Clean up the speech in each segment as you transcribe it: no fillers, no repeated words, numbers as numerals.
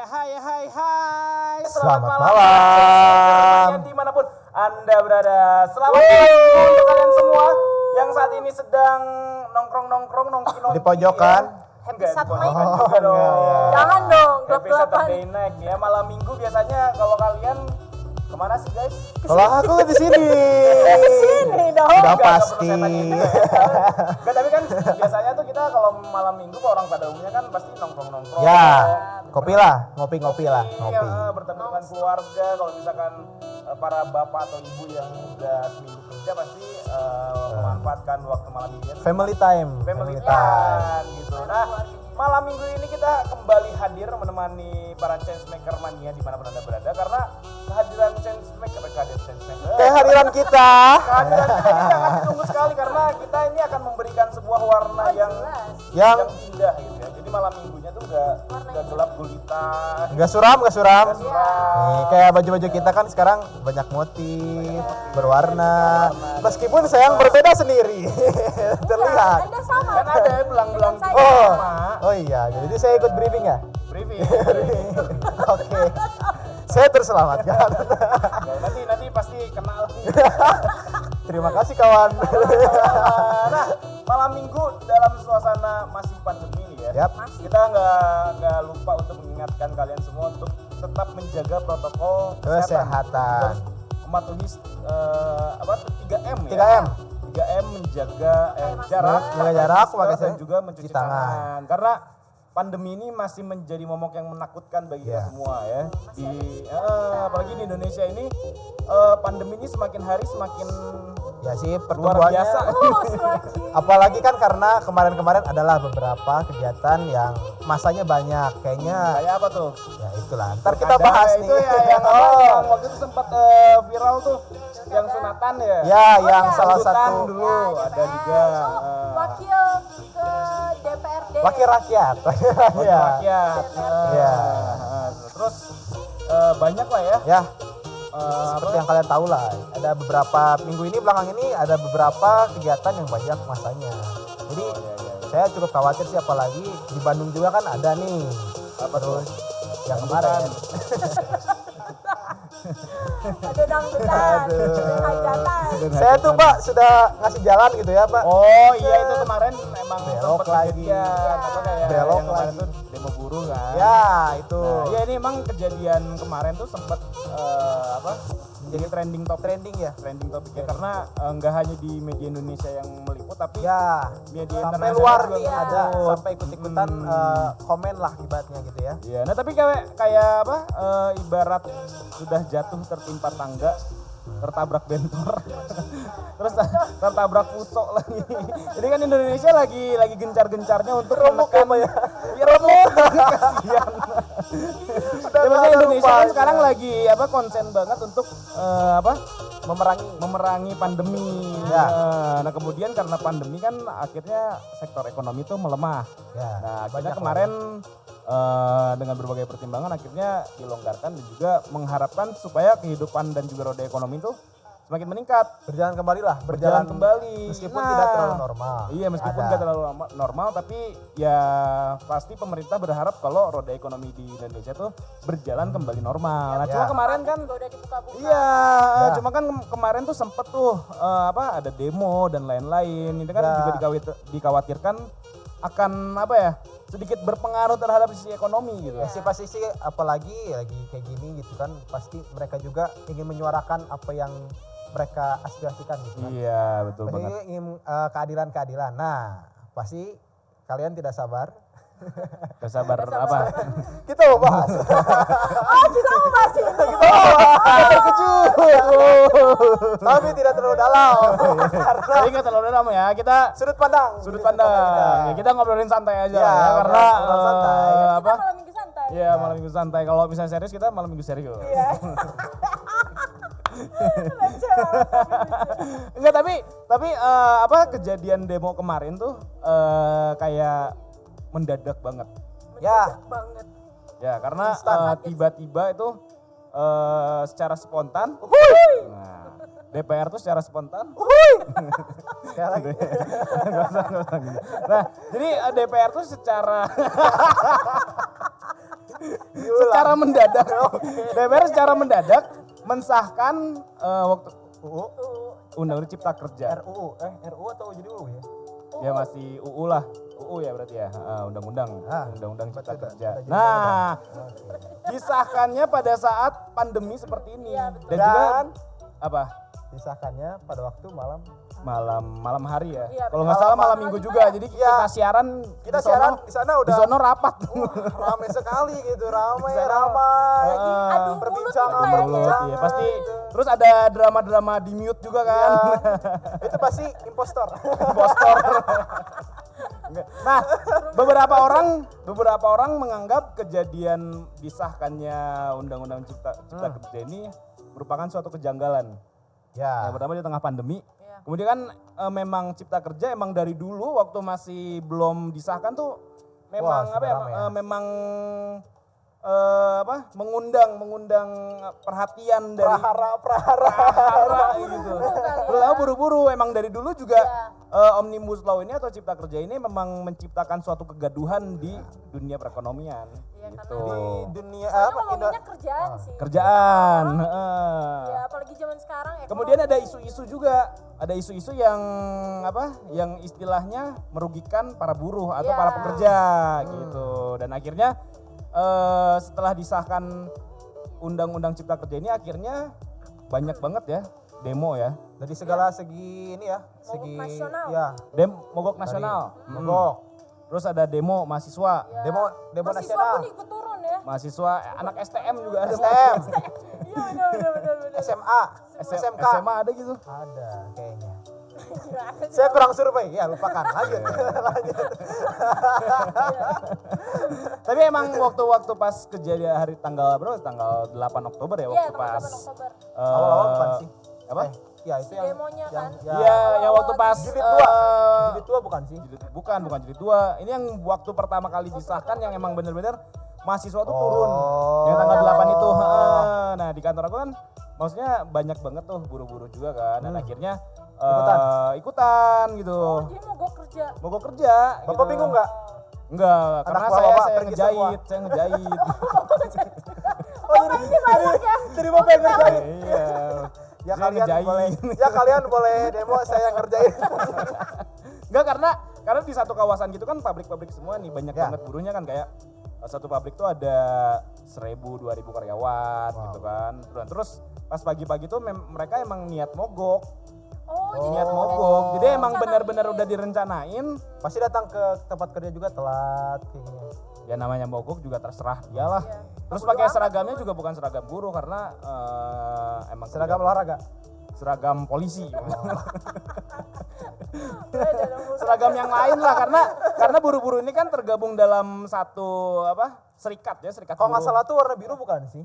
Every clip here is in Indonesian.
Hai. Selamat malam. Dimanapun Anda berada. Selamat malam untuk kalian semua yang saat ini sedang nongkrong Di pojokan. Happy Saturday juga enggak, dong. ya. Jangan dong, Happy Saturday night ya. Malam minggu biasanya kalau kalian kemana sih guys? Kalau aku di sini. Sini dong. Sudah Enggak pasti. perlu saya tanya. Enggak, tapi kan biasanya tuh kita kalau malam minggu orang pada umumnya kan pasti nongkrong. Ya, kopi lah, ngopi lah, ngopi. Iya, bertemu dengan keluarga. Kalau misalkan para bapak atau ibu yang udah seminggu kerja pasti memanfaatkan waktu malam ini. Family time. Family time gitu. Nah, malam minggu ini kita kembali hadir menemani para changemaker mania dimanapun Anda berada, karena kehadiran changemaker Kehadiran kita. kehadiran kita ini sangat ditunggu sekali karena kita ini akan memberikan sebuah warna yang Yang indah gitu ya. Jadi malam minggunya tuh enggak gelap gulita. enggak suram. Suram. Nih, kayak baju-baju kita kan sekarang banyak motif, berwarna. Meskipun sayang berbeda sendiri. Terlihat. Anda sama. Kan ada ya belang-belang Dengan juga Oh, sama. oh iya. Jadi saya ikut briefing ya. Briefing. Oke. Saya terselamatkan. nanti pasti kenal. Terima kasih kawan. Nah, malam minggu dalam suasana masih pandemi ini ya. Yap. Kita nggak lupa untuk mengingatkan kalian semua untuk tetap menjaga protokol Kesehatan. Kita harus mematuhi 3M ya. 3M. 3M menjaga jarak, Menjaga jarak, masker, pakai dan juga mencuci cuci tangan. tangan. Karena pandemi ini masih menjadi momok yang menakutkan bagi kita Iya. semua ya. Apalagi di Indonesia ini pandemi ini semakin hari semakin Ya sih luar pertumbuhannya. biasa. Semakin. Apalagi kan karena kemarin-kemarin adalah beberapa kegiatan yang masanya banyak. Kayaknya Kayak apa tuh? ya itulah. Ntar kita Ada bahas itu nih. ya yang apa, yang waktu itu sempat viral tuh yang sunatan ya. Ya, yang ya. salah Sunatan satu dulu Ya, ada DPR. juga. Wakil ke DPRD. wakil rakyat. Wakil Ya. rakyat. Iya. Terus banyak lah ya. Ya, seperti yang kalian tahu lah, ada beberapa minggu ini belakang ini ada beberapa kegiatan yang banyak masanya. Jadi saya cukup khawatir sih, apalagi di Bandung juga kan ada nih. Apa tuh? Yang kemarin. Ada dangdutan. Ada hajatan. Saya tuh Pak sudah ngasih jalan gitu ya Pak. Oh iya, itu kemarin emang Belok sempat lagi. kejadian apa kayak Belok yang kemarin lagi. tuh demo buruh kan. Ya itu. Nah, iya ini emang kejadian kemarin tuh sempat jadi trending topik ya, karena nggak hanya di media Indonesia yang meliput tapi Ya, media sampai internasional luar juga nih meliput. ada, sampai ikut-ikutan komen lah ibaratnya gitu ya. Iya, nah tapi kayak apa? Ibarat sudah jatuh tertimpa tangga, tertabrak bentor, terus tertabrak pusok lagi. Ini kan Indonesia lagi gencar-gencarnya untuk menekan ya. ya remuk, kasihan. Ya, maksudnya Indonesia kan sekarang lagi konsen banget untuk memerangi pandemi. Ya. Nah kemudian karena pandemi kan akhirnya sektor ekonomi itu melemah. Ya, Nah banyak akhirnya kemarin dengan berbagai pertimbangan akhirnya dilonggarkan dan juga mengharapkan supaya kehidupan dan juga roda ekonomi itu semakin meningkat. berjalan kembali lah, Berjalan kembali. meskipun Nah, tidak terlalu normal. Iya, meskipun Ada. nggak terlalu normal, tapi ya pasti pemerintah berharap kalau roda ekonomi di Indonesia tuh berjalan kembali normal. Nah, Ya. cuma kemarin kan Juga udah dibuka-buka. iya, Ya. cuma kan kemarin tuh sempet tuh ada demo dan lain-lain. Ini kan Ya. juga dikhawatirkan akan sedikit berpengaruh terhadap sisi ekonomi gitu. Ya sih pasti sih, apalagi lagi kayak gini gitu kan, pasti mereka juga ingin menyuarakan apa yang mereka aspirasikan gitu kan. Iya, betul Pasti banget. ingin keadilan. Nah, pasti kalian tidak sabar. Gak sabar apa? Kita mau bahas. Oh, kita mau bahas ini. Tapi tidak terlalu dalam. Karena Tapi nggak terlalu dalam ya. Kita sudut pandang. sudut pandang. Ya, kita ngobrolin santai aja Ya, lah ya, karena ngobrol santai. Kita malam minggu santai. Iya, malam minggu santai. Kalau misalnya serius kita malam minggu serius. Iya. Lucu. Enggak, tapi kejadian demo kemarin tuh kayak mendadak banget. Ya, Banget. Ya, karena tiba-tiba itu secara spontan. Nah, DPR tuh secara spontan. sekali lagi. Nggak usah. Nah, jadi DPR tuh secara secara mendadak. DPR secara mendadak mensahkan waktu Undang-Undang Cipta Kerja. RUU atau jadi UU ya? Ya masih UU lah. UU ya berarti ya. Undang-undang Cipta betul, Kerja. udah jadi Nah, disahkannya pada saat pandemi seperti ini. Iya, Dan juga Dan apa? disahkannya pada waktu malam. Malam hari ya. Iya, Kalau nggak salah malam malam minggu juga juga. Jadi kita siaran Kita di sono- siaran di sana di udah sono rapat. ramai sekali gitu, ramai. Lagi adu mulut perbincangan itu kayaknya. Berbuat, iya. Pasti terus ada drama-drama di mute juga kan. Itu pasti impostor. Impostor. Nah, beberapa orang menganggap kejadian disahkannya Undang-Undang Cipta Kerja ini merupakan suatu kejanggalan. Ya. Yang pertama di tengah pandemi. Iya. Kemudian kan memang Cipta Kerja emang dari dulu waktu masih belum disahkan tuh memang Wah, apa ya, rame ya. memang mengundang perhatian dari prahara gitu. Terus buru-buru emang dari dulu juga Omnibus Law ini atau Cipta Kerja ini memang menciptakan suatu kegaduhan di dunia perekonomian Iya, gitu. Di dunia Soalnya apa? ngomongnya kerjaan sih. Kerjaan, Ya apalagi zaman sekarang ekonomi. Kemudian ada isu-isu juga, ada isu-isu yang apa? Yang istilahnya merugikan para buruh atau Iya. para pekerja gitu. Dan akhirnya setelah disahkan Undang-Undang Cipta Kerja ini akhirnya banyak banget ya demo ya. Dari segala segi ini ya, segi nasional. ya, Mogok nasional. mogok, Terus ada demo mahasiswa. Ya. demo Mahasiswa nasional, pun ikut turun ya. Mahasiswa anak STM juga ada. STM, Iya benar. SMA, SMK, SMA ada gitu. ada kayaknya. Gimana sih? Saya kurang survei, ya lupakan. Lanjut. Tapi emang waktu pas kejadian hari tanggal berapa? Tanggal 8 Oktober ya Iya, waktu tanggal pas 8 Oktober. Awal-awal bukan sih? Apa? Ya itu yang Demonya kan. Iya, yang waktu pas jilid 2. Jilid 2 bukan sih? bukan jilid 2. Ini yang waktu pertama kali disahkan yang emang bener-bener mahasiswa tuh turun. Yang tanggal 8 itu. Nah, di kantor aku kan maksudnya banyak banget tuh buru-buru juga kan. Dan akhirnya ikutan gitu. Dia mogok kerja. Mogok kerja. Bapak gitu. bingung nggak? Enggak, karena buah saya bapak saya pergi ngejahit, saya ngejahit. Ini banyak ya. Jadi bapak yang ngerjain. Iya. Ya Saya kalian ngejahit. boleh, kalian boleh demo, saya yang ngerjain. Enggak, karena di satu kawasan gitu kan pabrik-pabrik semua nih, banyak Ya. banget buruhnya kan, kayak satu pabrik tuh ada 1.000-2.000 karyawan gitu kan. Terus pas pagi-pagi tuh mereka emang niat mogok. Oh, jadi Niat udah mogok. Jadi emang direncanain. benar-benar udah direncanain. Pasti datang ke tempat kerja juga telat kayak gini. Ya namanya mogok juga terserah dia lah. Iya. Terus pakai seragamnya juga bukan seragam buruh karena emang Seragam olahraga. seragam polisi. Beda dong, Bu. Seragam yang lain lah karena buru-buru ini kan tergabung dalam satu serikat ya, serikat Kalau nggak buruh. salah tuh warna biru bukan sih?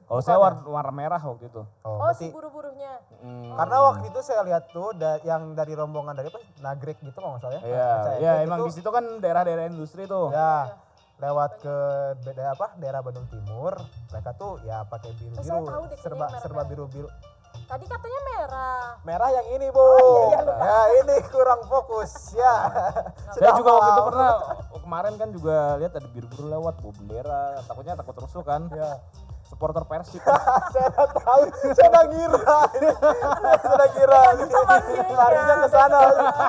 Kalau saya warna merah waktu itu. Oh, berarti si buru-burunya. karena waktu itu saya lihat tuh yang dari rombongan dari apa? Nagrek gitu kalau nggak salah ya. Iya, CFD ya gitu. emang di situ kan daerah-daerah industri tuh. Ya, lewat ke daerah Bandung Timur, mereka tuh ya pakai biru-biru, Saya tahu deh, kayaknya yang serba merah-merah. biru-biru. Tadi katanya merah. Merah yang ini, Bu. iya, lupa. Ya, ini kurang fokus ya. Saya juga waktu itu malam. pernah kemarin kan juga lihat ada biru-biru lewat bawa bendera, takut rusuh kan. Ya. Supporter Persib. Saya nggak tahu, saya udah ngira. Saya udah kira. Larinya ke sana.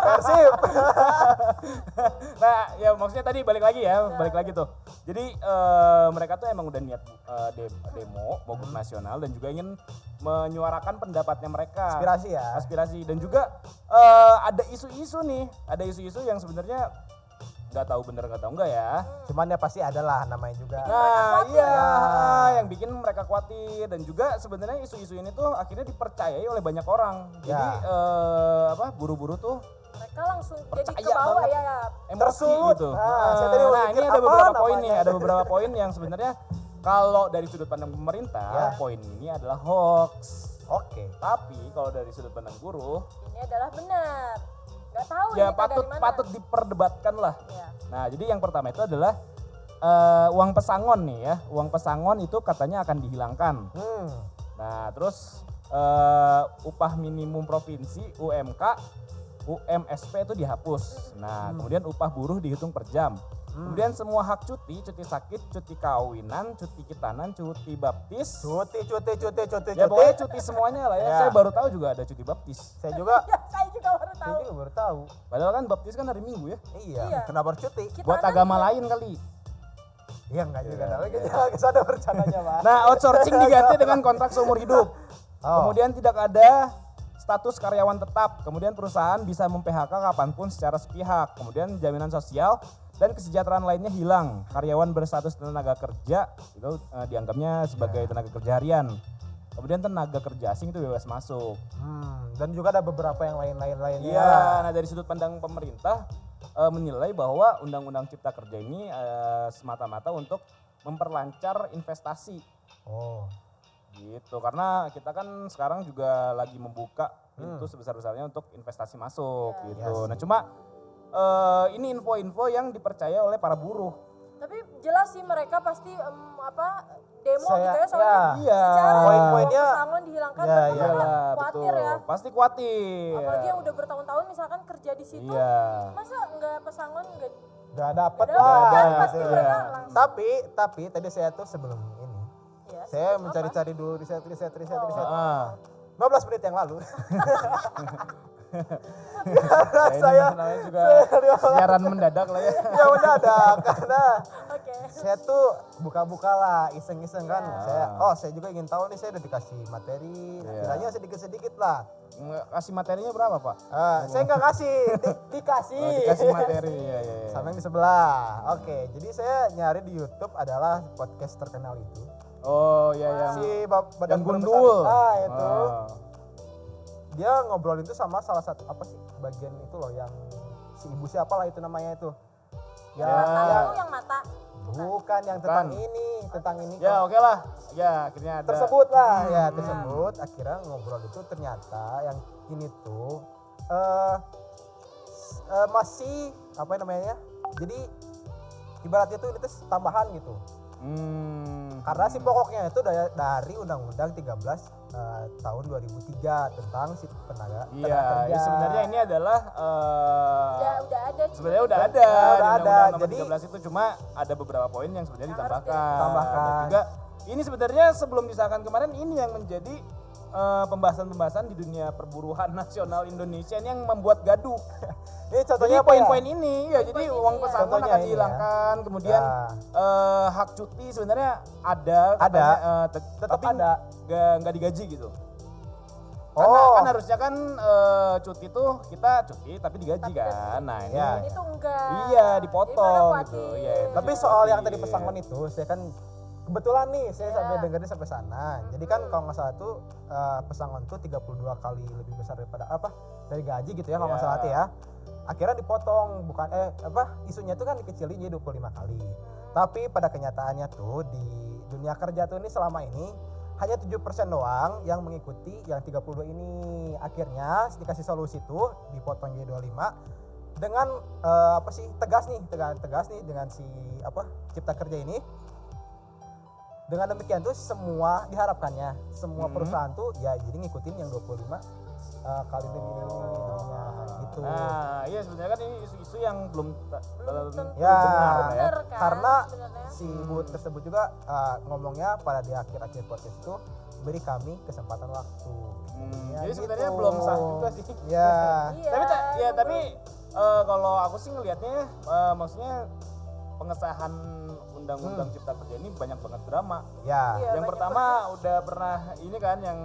Persib. Nah, ya maksudnya tadi balik lagi tuh. Jadi mereka tuh emang udah niat demo mogok nasional dan juga ingin menyuarakan pendapatnya mereka. Aspirasi ya. Aspirasi dan juga ada isu-isu nih, ada isu-isu yang sebenarnya nggak tahu bener nggak tahu enggak ya. Cuman ya pasti ada lah namanya juga. Nah, iya, yang bikin mereka khawatir dan juga sebenarnya isu-isu ini tuh akhirnya dipercayai oleh banyak orang. Jadi buru-buru tuh Mereka langsung jadi Percaya ke bawah banget. ya. emosi Tersulut. gitu. Nah, saya tadi mau Nah, mikir ini ada apa beberapa poin namanya. nih, ada beberapa poin yang sebenarnya kalau dari sudut pandang pemerintah, Ya. poin ini adalah hoax. Oke. Tapi kalau dari sudut pandang buruh, Ini adalah benar. Gak tahu ya ini dari mana. patut diperdebatkan lah. Ya. Nah, jadi yang pertama itu adalah uang pesangon nih ya. Uang pesangon itu katanya akan dihilangkan. Nah, terus upah minimum provinsi UMK UMSP itu dihapus. Nah, kemudian upah buruh dihitung per jam. Kemudian semua hak cuti sakit, cuti kawinan, cuti khitanan, cuti baptis. Cuti. Ya pokoknya cuti semuanya lah ya. Ya. Saya baru tahu juga ada cuti baptis. Saya juga Ya, saya juga baru tahu. baru tahu. Padahal kan baptis kan hari Minggu ya. Iya, Iya. kenapa harus cuti? Kita Buat kan agama juga- lain kali. Iya enggak juga. Tapi kita kesana bercandanya, Pak. Nah, outsourcing diganti dengan kontrak seumur hidup. Oh. Kemudian tidak ada status karyawan tetap. Kemudian perusahaan bisa mem-PHK kapanpun secara sepihak. Kemudian jaminan sosial dan kesejahteraan lainnya hilang. Karyawan berstatus tenaga kerja itu dianggapnya sebagai tenaga kerja harian. Kemudian tenaga kerja asing itu bebas masuk. Dan juga ada beberapa yang lainnya. Iya, nah dari sudut pandang pemerintah menilai bahwa Undang-Undang Cipta Kerja ini semata-mata untuk memperlancar investasi. Oh. Gitu, karena kita kan sekarang juga lagi membuka pintu sebesar-besarnya untuk investasi masuk gitu. Yes. Nah cuma ini info-info yang dipercaya oleh para buruh. Tapi jelas sih mereka pasti demo Saya- gitu ya soalnya. ya. Iya. Secara Poin-poinnya- pesangon dihilangkan Ya, mereka iyalah, kan betul. khawatir ya. Pasti khawatir. Apalagi yang udah bertahun-tahun misalkan kerja di situ. Iya. Masa nggak pesangon nggak Gak dapet Nggak lah. dapet, kan gitu pasti ya. mereka langsung. Tapi tadi saya tuh sebelum ini, ya, saya apa? mencari-cari dulu riset. Ah. 15 menit yang lalu. Nah, ini saya namanya juga siaran mendadak lah ya. ya udah ada karena Oke. saya tuh buka-buka lah iseng-iseng kan. Ya. Saya juga ingin tahu nih, saya udah dikasih materi. Ya. Kiranya sedikit-sedikit lah. Kasih materinya berapa Pak? Saya nggak kasih, dikasih. Oh, dikasih materi ya. Sama yang di sebelah. Oke, jadi saya nyari di YouTube adalah podcast terkenal itu. Oh iya yang Si badan yang guru besar. gundul. Itu. Oh. Dia ngobrolin itu sama salah satu apa sih bagian itu loh yang si ibu siapa lah itu namanya itu. Ya. Yang mata. Bukan yang tentang Bukan. ini, Ya oke lah. Ya akhirnya ada. tersebut lah ya tersebut akhirnya ngobrol itu ternyata yang ini tuh masih apa namanya, jadi ibaratnya tuh ini tuh tambahan gitu karena si pokoknya itu dari undang-undang 13 tahun 2003 tentang si tenaga Iya, kerja. ya sebenarnya ini adalah Udah ada. sebenarnya udah ada Udah di ada. Undang-Undang Nomor Jadi- 13 itu, cuma ada beberapa poin yang sebenarnya Yang harus ditambahkan. Dan juga ini sebenarnya sebelum disahkan kemarin ini yang menjadi pembahasan-pembahasan di dunia perburuhan nasional Indonesia ini yang membuat gaduh. Ini Jadi contohnya apa ya? poin-poin ini ya, jadi Poin-poin uang ini ya. pesangon Contohnya akan ini ya. dihilangkan, kemudian hak cuti sebenarnya ada, katanya, tetap tapi ada. nggak digaji gitu. Karena Oh. kan harusnya kan cuti tuh kita cuti tapi digaji kan. Nah ini Ya. Ini tuh enggak. iya dipotong Jadi gitu. mereka Iya, itu Tapi soal yang tadi dikhawatir. pesangon itu, saya kan kebetulan nih saya Iya. sampai dengerin sampai sana. Jadi kan kalau nggak salah tuh pesangon tuh 32 kali lebih besar daripada dari gaji gitu ya kalau nggak Iya. salah tuh ya. Akhirnya dipotong, bukan isunya tuh kan dikecilin jadi 25 kali. Tapi pada kenyataannya tuh di dunia kerja tuh ini selama ini hanya 7% doang yang mengikuti yang 32 ini. Akhirnya dikasih solusi tuh dipotong jadi 25 dengan tegas nih dengan si cipta kerja ini. Dengan demikian tuh semua diharapkannya semua perusahaan tuh ya jadi ngikutin yang 25 kali lebih jadinya gitu. Nah iya sebenarnya kan ini isu-isu yang belum tentu Ya, benar ya. bener kan karena sebenarnya. si ibu tersebut juga ngomongnya pada di akhir-akhir podcast itu beri kami kesempatan waktu. Ya, Jadi gitu. sebenarnya belum sah juga sih. Ya. Iya. Tapi kalau aku sih ngelihatnya maksudnya pengesahan Undang-Undang Cipta Kerja ini banyak banget drama. Ya. Iya, Yang banyak pertama udah pernah ini kan yang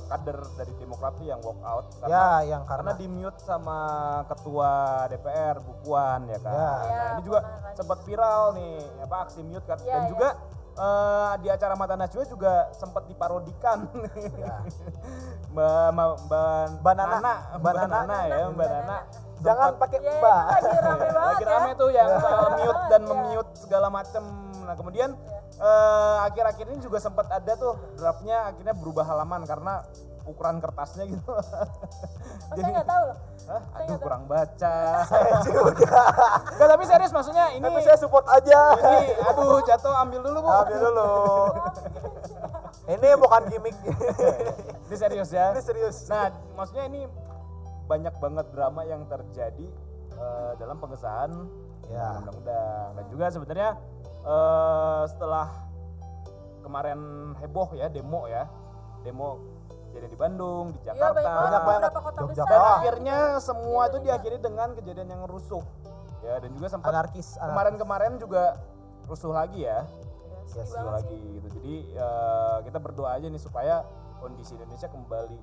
kader dari Demokrat tuh yang walk out Ya, yang karena karena di mute sama ketua DPR Bu Puan ya kan. Ya. Nah, Ya, ini juga kemarin. sempat viral nih aksi mute kan. Ya, Dan ya. juga di acara Mata Najwa juga sempat diparodikan. Ya. Mbak Nana ya, Mbak Nana. jangan pakai Ya, itu mbak. lagi rame banget Lagi ya. rame tuh yang soal mute dan Ya. memute segala macem. Nah kemudian akhir-akhir ini juga sempat ada tuh draftnya akhirnya berubah halaman karena ukuran kertasnya gitu. Oh, saya nggak tahu loh. Hah? Saya Aduh nggak kurang baca. Saya juga. Enggak tapi serius maksudnya ini Tapi saya support aja. ini aduh jatuh ambil dulu Bu. Ambil dulu. Ini bukan gimmick. Ini serius ya. Ini serius. Nah maksudnya ini banyak banget drama yang terjadi dalam pengesahan Ya. undang-undang. Dan juga sebenarnya setelah kemarin heboh ya demo jadi di Bandung, di Iya Jakarta. banyak banget beberapa kota Jogja. besar. Dan akhirnya semua itu diakhiri dengan kejadian yang rusuh. Ya, dan juga sempat Anarkis. kemarin juga rusuh lagi ya. Sedih Yes, banget Rusuh sih. lagi gitu. Jadi kita berdoa aja nih supaya kondisi Indonesia kembali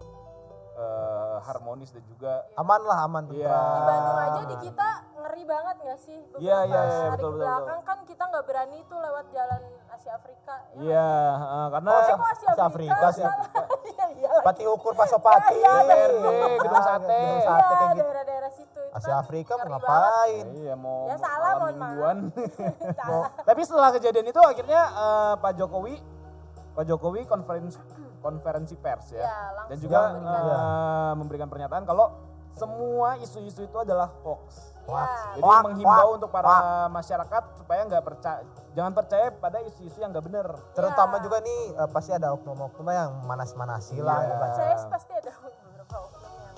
harmonis dan juga Aman lah, aman. Iya. Di Bandung aja di kita ngeri banget gak sih? Beberapa Iya, iya, hari betul, betul, belakang kan kita nggak berani tuh lewat jalan Asia Afrika. Ya. iya, karena Oh, Kok Asia Asia Afrika? Afrika sih. Salah. Iya iya. Pati ukur Pasopati. Iya, BRD, Gedung Sate. Gedung Iya sate kayak gitu. daerah-daerah situ itu Asia kan Afrika mau ngeri ngapain? iya mau Ya, salah, malam mohon maaf. mingguan. banget. Salah. Tapi setelah kejadian itu akhirnya Pak Jokowi konferensi pers ya. Iya, langsung Dan juga memberikan. memberikan pernyataan kalau semua isu-isu itu adalah hoax. Iya. Jadi Hoax, menghimbau hoax, untuk para masyarakat supaya jangan percaya pada isu-isu yang nggak benar. Terutama Iya. juga nih pasti ada oknum-oknum yang manas-manasi lah. Iya. gitu. Saya sih pasti ada beberapa oknum yang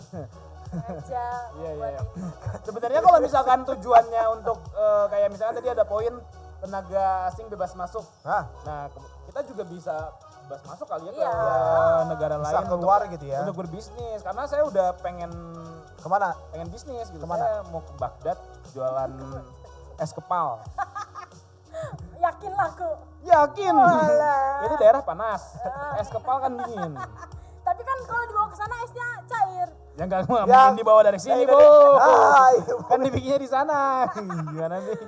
sengaja Iya, buat iya. ini. Sebenarnya kalau misalkan tujuannya untuk kayak misalkan tadi ada poin tenaga asing bebas masuk. Nah, Nah, kita juga bisa bebas masuk kali ya ke Iya. negara bisa lain keluar gitu ya. untuk berbisnis. Karena saya udah pengen Kemana? bisnis gitu. Kemana? Saya mau ke Baghdad jualan es kepal. Yakin laku. Yakin. Walah. Itu daerah panas. Es kepal kan dingin. Tapi kan kalau dibawa ke sana esnya cair. Ya nggak mungkin Yang- dibawa dari sini, Bu. Ah, ibu, Kan dibikinnya di sana. Gimana sih?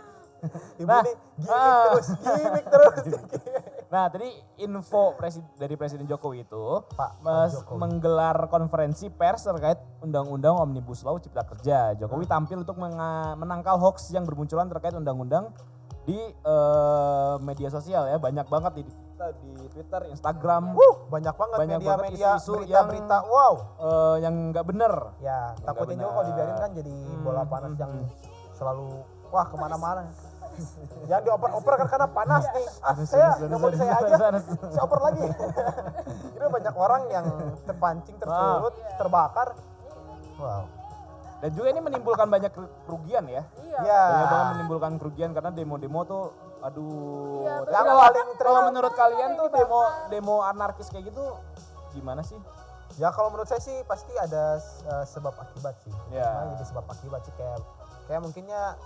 ibu Nah, nih gimmick terus. Nah, tadi info dari Presiden Jokowi itu Pak Jokowi. menggelar konferensi pers terkait Undang-Undang Omnibus Law Cipta Kerja. Jokowi tampil untuk menangkal hoax yang bermunculan terkait undang-undang di media sosial ya. Banyak banget di Twitter, Instagram, Banyak banget Banyak banget media-media isu-isu berita-berita. Wow. yang nggak bener. Ya, Yang takutnya nggak juga kalau benar. dibiarin kan jadi bola panas yang selalu wah kemana-mana. Jangan dioper-oper kan karena panas nih. Saya nggak mau saya aja. Saya oper lagi. Kira banyak orang yang terpancing, tersulut, terbakar. Wow. Dan juga ini menimbulkan banyak kerugian ya. Iya. Ya. Banyak banget menimbulkan kerugian karena demo-demo tuh aduh. Iya, Tapi yang kalau paling kalau ter- menurut kalian tuh dibakar. demo anarkis kayak gitu gimana sih? Ya kalau menurut saya sih pasti ada sebab akibat sih. Ya. Nah, jadi sebab akibat sih kayak mungkinnya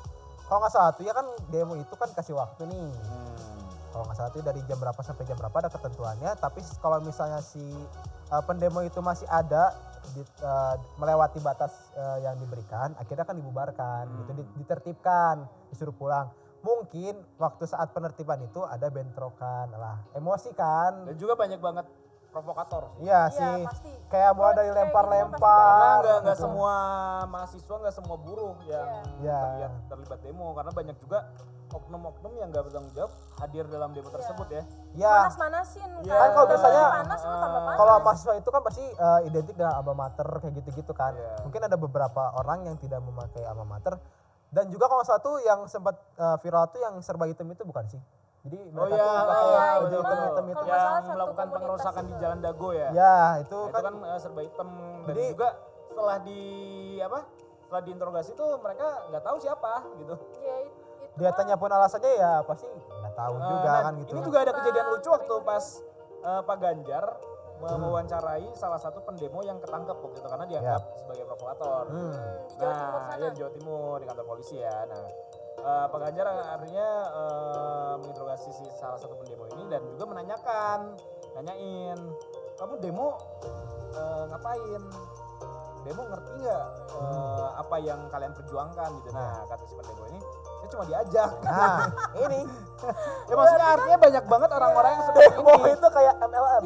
kalau nggak salah tuh ya kan demo itu kan kasih waktu nih. Kalau nggak salah tuh dari jam berapa sampai jam berapa ada ketentuannya. Tapi kalau misalnya si pendemo itu masih ada melewati batas yang diberikan, akhirnya kan dibubarkan, gitu, ditertibkan, disuruh pulang. Mungkin waktu saat penertiban itu ada bentrokan lah, emosi kan. Dan juga banyak banget provokator sih. Iya Iya, sih. pasti. Kayak mulai dari Kayak gitu lempar-lempar. Karena nggak gitu. semua mahasiswa, nggak semua buruh yang Iya. terlibat demo, karena banyak juga oknum-oknum yang nggak bertanggung jawab hadir dalam demo tersebut ya. Ya, Panas-manasin Iya. kan. Kan kalau biasanya, panas lu tambah panas. kalau mahasiswa itu kan pasti identik dengan alma mater kayak gitu-gitu kan. Iya. Mungkin ada beberapa orang yang tidak memakai alma mater. Dan juga kalau satu yang sempat viral tuh yang serba hitam itu bukan sih? Jadi Oh mereka iya, tuh pakai iya, baju itu hitam-hitam mah itu. kalau nggak salah yang satu melakukan komunitas pengerusakan di itu. Jalan Dago ya. Ya, itu Nah, itu kan kan serba hitam dan Jadi- juga setelah diinterogasi tuh mereka nggak tahu siapa gitu. Ya, itu dia tanya pun alasannya ya pasti nggak tahu juga Nah, kan gitu. Ini juga ada kejadian lucu waktu pas Pak Ganjar mewawancarai salah satu pendemo yang ketangkep waktu itu karena dianggap sebagai provokator. di Jawa Timur Nah, sana. iya di Jawa Timur di kantor polisi ya. Nah, Pak Ganjar artinya menginterogasi si salah satu pendemo ini dan juga nanyain, kamu demo ngapain? Demo ngerti nggak apa yang kalian perjuangkan gitu. Nah, kata si pendemo ini, saya cuma diajak. Nah, ini Ya maksudnya artinya banyak banget orang-orang yang seperti demo ini. itu kayak MLM.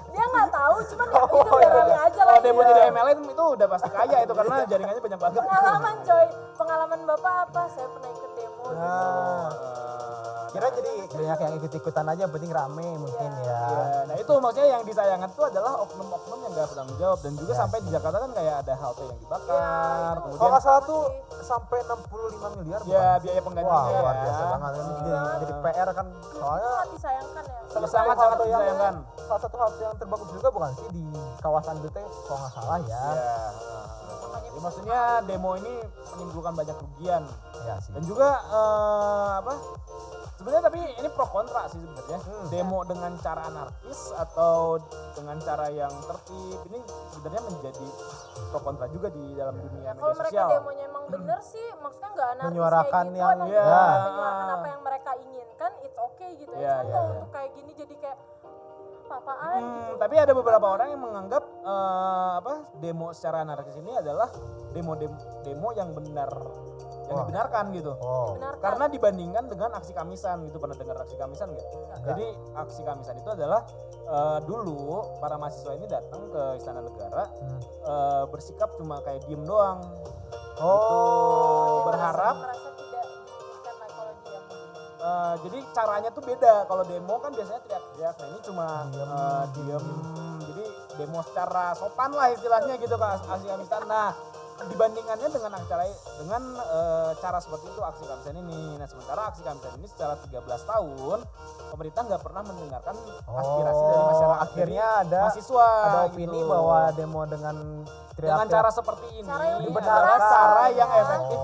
Dia nggak tahu, cuman ya itu Oh, biar iya, rame iya. aja Kalau lah. demo jadi MLM itu udah pasti kaya itu karena jaringannya banyak banget. Pengalaman coy, pengalaman bapak apa? Saya pernah ikut demo. Nah, Eh, kira jadi banyak yang ikut-ikutan aja, yang penting rame mungkin ya. Ya, nah itu maksudnya yang disayangkan itu adalah oknum-oknum yang gak bertanggung jawab dan juga sampai di Jakarta kan kayak ada halte yang dibakar, itu. Kalau kemudian nggak salah tuh sampai 65 miliar bukan? ya biaya Wah, penggantinya luar ya. biasa banget. Jadi PR kan soalnya Sangat disayangkan ya. Ya, sangat-sangat halte yang- disayangkan. salah satu halte yang terbagus juga bukan sih di kawasan itu teh kalau nggak salah ya. Ya, Ya, maksudnya demo ini menimbulkan banyak kerugian. Ya sih. Dan juga sebenarnya tapi ini pro kontra sih sebenarnya. Demo dengan cara anarkis atau dengan cara yang tertib ini sebenarnya menjadi pro kontra juga di dalam dunia Kalau media mereka sosial. demonya emang bener sih, maksudnya nggak anarkis Menyuarakan kayak gitu, yang- emang Iya. menyuarakan apa yang mereka inginkan, it's okay gitu ya. Iya, Cuma iya, kalau iya. untuk kayak gini jadi kayak apa-apaan gitu. Tapi ada beberapa orang yang menganggap demo secara anarkis ini adalah demo yang benar, yang Wah. dibenarkan gitu. Oh. Benarkan. Karena dibandingkan dengan aksi kamisan gitu, pernah dengar aksi kamisan nggak? Jadi aksi kamisan itu adalah dulu para mahasiswa ini datang ke Istana Negara bersikap cuma kayak diem doang. Oh. Dia berharap merasa tidak diinginkan lah kalau dia. jadi caranya tuh beda. Kalau demo kan biasanya teriak-teriak. Nah ini cuma diem. Jadi demo secara sopan lah istilahnya gitu Kak, aksi kamisan. Nah dibandingkannya dengan cara seperti itu aksi kamisan ini. Nah sementara aksi kamisan ini secara 13 tahun pemerintah nggak pernah mendengarkan aspirasi dari masyarakat. Akhirnya dari ada mahasiswa opini gitu. bahwa demo dengan Dengan cara seperti ini Cara yang adalah dibenarkan. cara yang Oh. efektif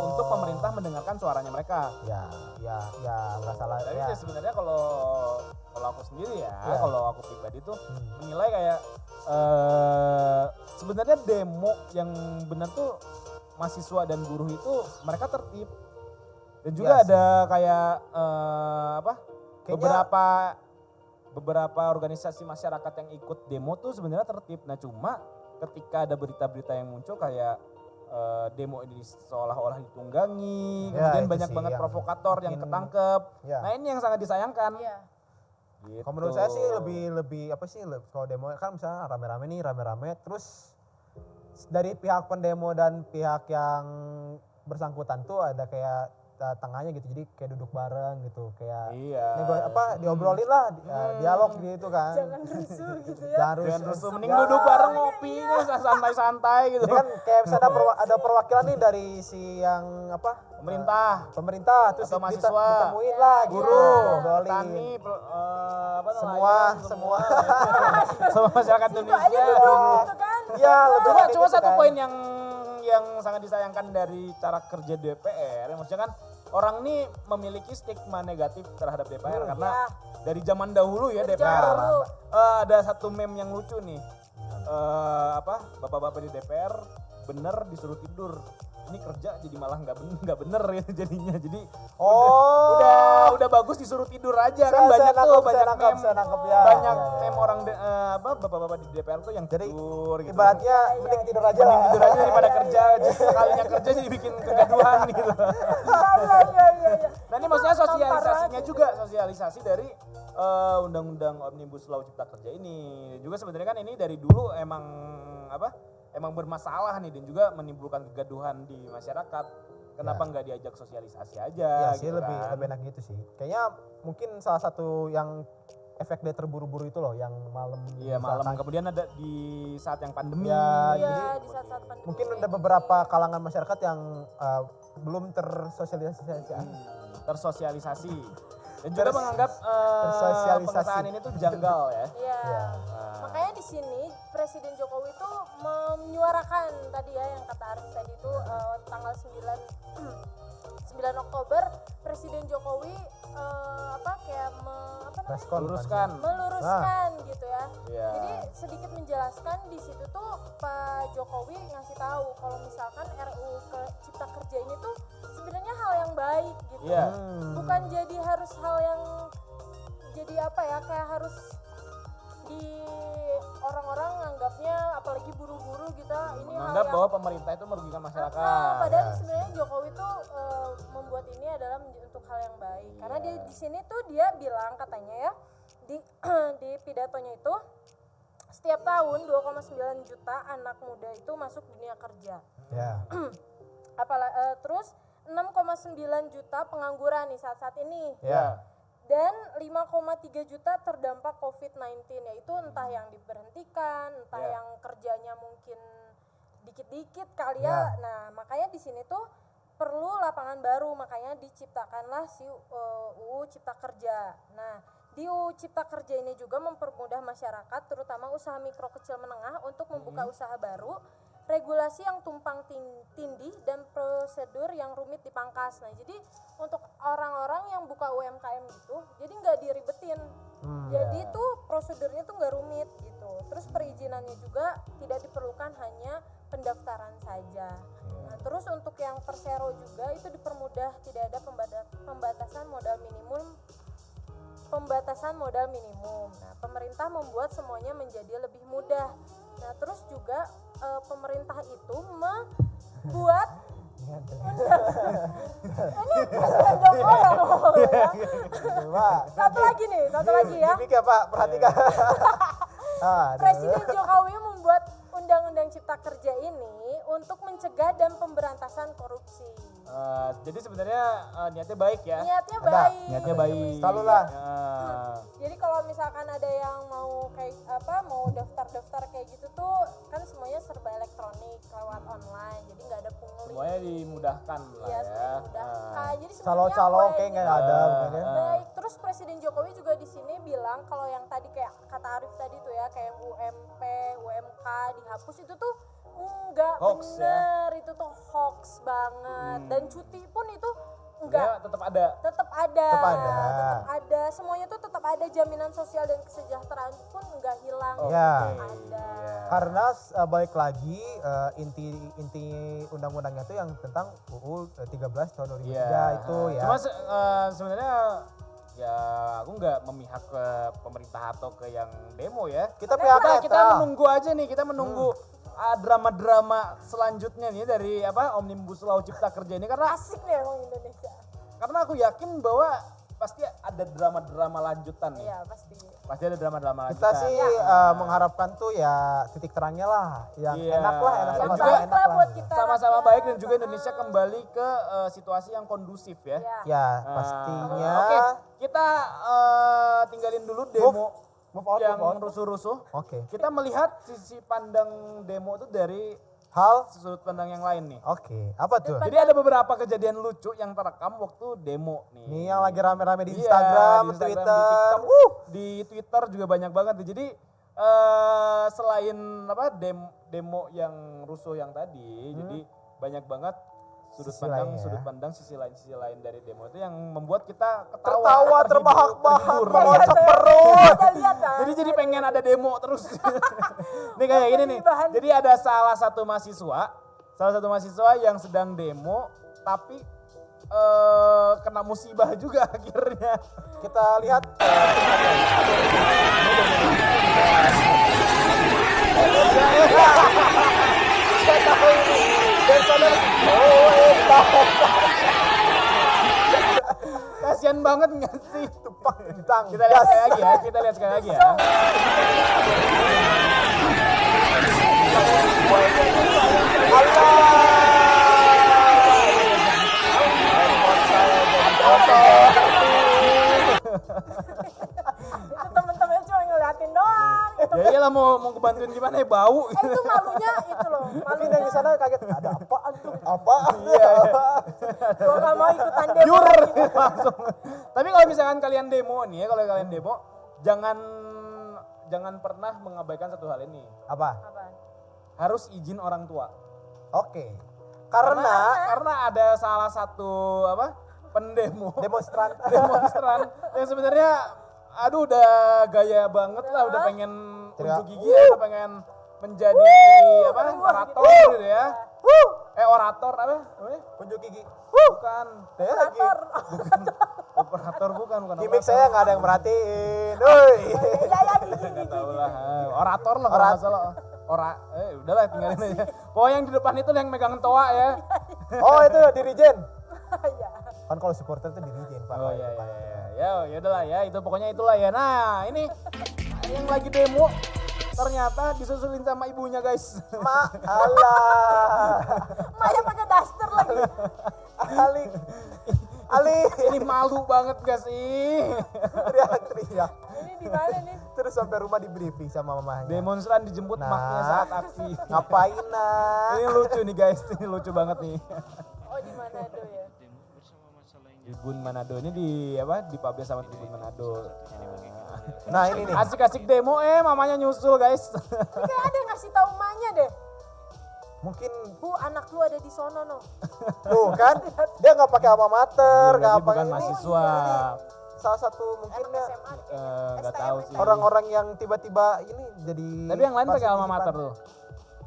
untuk pemerintah mendengarkan suaranya mereka. ya nggak salah Tapi ya. sebenarnya kalau aku sendiri ya, Ya. kalau aku pribadi tuh menilai kayak sebenarnya demo yang benar tuh mahasiswa dan buruh itu mereka tertib. Dan juga Ya sih. ada kayak Kayaknya- beberapa organisasi masyarakat yang ikut demo tuh sebenarnya tertib. Nah cuma ketika ada berita-berita yang muncul kayak demo ini seolah-olah ditunggangi, Ya, kemudian itu banyak sih banget yang provokator yang bikin- ketangkep. Ya. Nah ini yang sangat disayangkan. Iya. Gitu. Kalau menurut saya sih lebih apa sih kalau demo kan misalnya rame-rame terus dari pihak pendemo dan pihak yang bersangkutan tuh ada kayak tengahnya gitu, jadi kayak duduk bareng gitu, kayak Iya. diobrolin lah, dialog gitu kan. Jangan rusuh gitu ya. Jangan Jangan rusuh. rusuh, mending duduk bareng ngopinya santai-santai gitu. Ini kan kayak misalnya ada perwakilan nih dari si yang pemerintah terus Atau mahasiswa, ditemuin lah gitu, guru, ngobrolin. petani, semua semua masyarakat Aja Indonesia. duduk gitu kan. Iya, lebih Cuma kayak cuma gitu satu kan. poin yang sangat disayangkan dari cara kerja DPR, maksudnya kan orang ini memiliki stigma negatif terhadap DPR karena Ya. dari zaman dahulu ya Dari DPR zaman dahulu. ada satu meme yang lucu nih. Bapak-bapak di DPR bener disuruh tidur. Ini kerja jadi malah nggak bener ya jadinya. Jadi Oh. udah bagus disuruh tidur aja kan Saya banyak tuh nangkep, banyak saya nangkep, meme. saya nangkep, ya, Banyak ya, ya. meme orang bapak-bapak di DPR tuh yang Jadi tidur gitu. ibaratnya mending tidur aja Mending lah. tidur aja daripada kerja. Jadi sekalinya kerja jadi bikin kegaduhan gitu. Iya. Nah ini maksudnya Tampar sosialisasinya lagi juga, sosialisasi dari undang-undang Omnibus Law Cipta Kerja ini. Juga sebenarnya kan ini dari dulu emang bermasalah nih dan juga menimbulkan kegaduhan di masyarakat. Kenapa nggak diajak sosialisasi aja Iya sih, gitu lebih kan. enak gitu sih. Kayaknya mungkin salah satu yang efek dia terburu-buru itu loh, yang malam. Iya malam, misalkan. kemudian ada di saat yang pandemi. Ya, Iya, jadi di saat-saat pandemi. mungkin ada beberapa kalangan masyarakat yang belum Tersosialisasi. Dan juga menganggap tersosialisasi. pengesahan ini tuh janggal ya. Iya. Ya. Makanya di sini Presiden Jokowi itu menyuarakan tadi ya yang kata Arif tadi itu tanggal 9 Oktober Presiden Jokowi Respon. meluruskan gitu ya. Iya. Jadi sedikit menjelaskan di situ tuh Pak Jokowi ngasih tahu kalau misalkan RUU Cipta Kerja ini tuh sebenarnya hal yang baik gitu. Iya. Bukan jadi harus hal yang jadi kayak harus di orang-orang nganggapnya apalagi buru-buru gitu ini Menganggap hal yang bahwa pemerintah itu merugikan masyarakat. padahal sebenarnya Jokowi tuh membuat ini adalah untuk hal yang baik. Karena Iya. di sini tuh dia bilang katanya ya di di pidatonya itu setiap tahun 2,9 juta anak muda itu masuk dunia kerja. Ya. Terus 6,9 juta pengangguran nih saat-saat ini. Ya. Dan 5,3 juta terdampak COVID-19, yaitu entah yang diberhentikan, entah Ya. yang kerjanya mungkin dikit-dikit kali Ya. ya. Nah, makanya di sini tuh perlu lapangan baru, makanya diciptakanlah si UU Cipta Kerja. Nah, di UU Cipta Kerja ini juga mempermudah masyarakat, terutama usaha mikro kecil menengah untuk membuka usaha baru regulasi yang tumpang tindih dan prosedur yang rumit dipangkas. Nah, jadi untuk orang-orang yang buka UMKM gitu, jadi nggak diribetin. Jadi tuh prosedurnya tuh nggak rumit gitu. Terus perizinannya juga tidak diperlukan, hanya pendaftaran saja. Nah, terus untuk yang persero juga itu dipermudah, tidak ada pembatasan modal minimum. Nah, pemerintah membuat semuanya menjadi lebih mudah. Nah, terus juga pemerintah itu membuat ini Presiden Jokowi yang ngomong ya. Satu lagi ya. Gimik ya Pak, perhatikan. Presiden Jokowi membuat Undang-Undang Cipta Kerja ini untuk mencegah dan pemberantasan korupsi. Jadi sebenarnya niatnya baik ya. Niatnya Ada. baik. Niatnya baik. Selalu lah. Jadi kalau misalkan ada yang mau kayak mau daftar kayak gitu tuh kan semuanya serba elektronik lewat online. Jadi nggak ada pungli. Semuanya dimudahkan lah Iya, ya. semuanya dimudahkan. Jadi Calo-calo sebenarnya kayak nggak ada bukan ya? baik. Terus Presiden Jokowi juga di sini bilang kalau yang tadi kayak kata Arif tadi tuh ya, kayak UMP, UMK dihapus itu tuh enggak Hoax, bener, itu tuh hoax banget. Dan cuti pun itu enggak, Ya, tetap ada. tetap ada. Tetap ada. Tetap ada. Semuanya tuh tetap ada, jaminan sosial dan kesejahteraan pun enggak hilang. Ya. Ada. Karena balik lagi inti undang-undangnya itu yang tentang UU 13 tahun 2003 Iya. itu ya. Cuma sebenarnya ya aku nggak memihak ke pemerintah atau ke yang demo ya. Kita pihak Kita menunggu aja nih, kita menunggu drama-drama selanjutnya nih dari Omnibus Law Cipta Kerja ini, karena Asik nih emang Indonesia. aku yakin bahwa pasti ada drama-drama lanjutan nih. Iya, pasti. Pasti ada drama-drama Kita lanjutan. sih mengharapkan tuh ya titik terangnya lah, yang Iya. enak lah, enak Dan Yang sama juga baik lah buat kita. sama-sama rakyat. baik dan juga Indonesia kembali ke situasi yang kondusif ya. Iya. Ya Nah, pastinya. Oke, kita tinggalin dulu demo Move on, yang move on. rusuh-rusuh. Oke. Kita melihat sisi pandang demo itu dari Hal sudut pandang yang lain nih. oke, apa tuh? Jadi ada beberapa kejadian lucu yang terekam waktu demo nih. Ini yang lagi rame-rame di Iya, Instagram, di Twitter. di TikTok, di Twitter juga banyak banget nih. Jadi selain demo yang rusuh yang tadi, jadi banyak banget Sisi lain ya. sisi lain dari demo itu yang membuat kita Tertawa terhibur, terbahak-bahak, terhibur. mengocok perut. Kita lihat kan. Jadi pengen ada demo terus. Nih kayak gini nih. Jadi ada salah satu mahasiswa yang sedang demo tapi kena musibah juga akhirnya. Kita lihat Kasian banget nggak sih? tupak bintang. Kita lihat sekali lagi ya. Kita lihat sekali lagi ya. Itu temen-temen cuma ngeliatin doang. Itu Ya iyalah mau kebantuin gimana ya, bau. itu malunya itu loh. Mungkin Malunya. yang di sana kaget ada apaan tuh? Apaan? Iya. Gua gak mau ikutan demo. Yur langsung. Tapi kalau misalkan kalian demo nih ya, kalau kalian demo jangan pernah mengabaikan satu hal ini. Apa? Apaan? Harus izin orang tua. Oke. Karena ada salah satu pendemo demonstran demonstran yang sebenarnya udah gaya banget lah, udah pengen unjuk gigi ya, udah pengen menjadi orator gitu ya. Orator apa namanya? unjuk gigi. Bukan. Saya lagi. Operator bukan Gimik saya nggak ada yang merhatiin. Woi. Enggak tahu lah. Orator lah kalau nggak salah. Udahlah tinggalin aja. Pokoknya yang di depan itu yang megang toa ya. Oh itu dirijen. Iya. Kan kalau supporter itu dirijen Pak. Oh iya. Ya udahlah ya, itu pokoknya itulah ya. Nah, ini yang lagi demo ternyata disusulin sama ibunya, guys. Ma Allah. Maya pakai daster lagi. Ali Ini malu banget gak sih? teriak-teriak. Ini di mana nih? Terus sampai rumah di briefing sama mamanya. Demonstran dijemput Nah. maknya saat aksi. Ngapain nak? Ini lucu nih guys, ini lucu banget nih. Oh, di Manado ya. Tribun Manado ini dipublish sama Tribun Manado. Nah ini nih. Asik-asik demo mamanya nyusul guys. Kayak ada yang ngasih tahu emaknya deh. mungkin Anak lu ada di sono no. tuh kan dia nggak pakai alma mater, nggak Berarti pakai bukan ini. mahasiswa. Salah satu mungkin Anak ya SMA nih kayaknya. Nggak STM, tahu STM. sih. orang-orang yang tiba-tiba ini jadi. Tapi yang lain pakai alma mater tuh.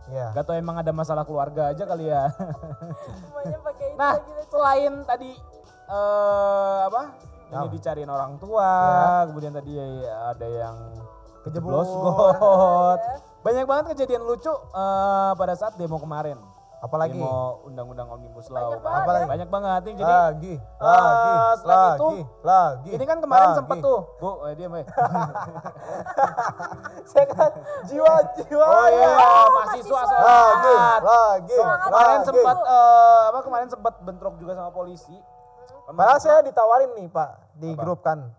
Ya. Gak tau emang ada masalah keluarga aja kali ya. Semuanya pakai itu Nah, lagi. selain tadi apa? Ini dicariin orang tua, kemudian tadi ada yang kejeblos got. Banyak banget kejadian lucu pada saat demo kemarin. Apalagi Demo undang-undang Omnibus Law. Banyak banget Banyak banget nih. Jadi selain itu, lagi. ini kan kemarin sempet tuh, Bu, diam ya. Saya kan jiwa-jiwa. Oh iya, mahasiswa mahasiswa. semangat. Lagi. Kemarin sempat kemarin sempat bentrok juga sama polisi. Padahal saya ditawarin nih Pak di grup kan.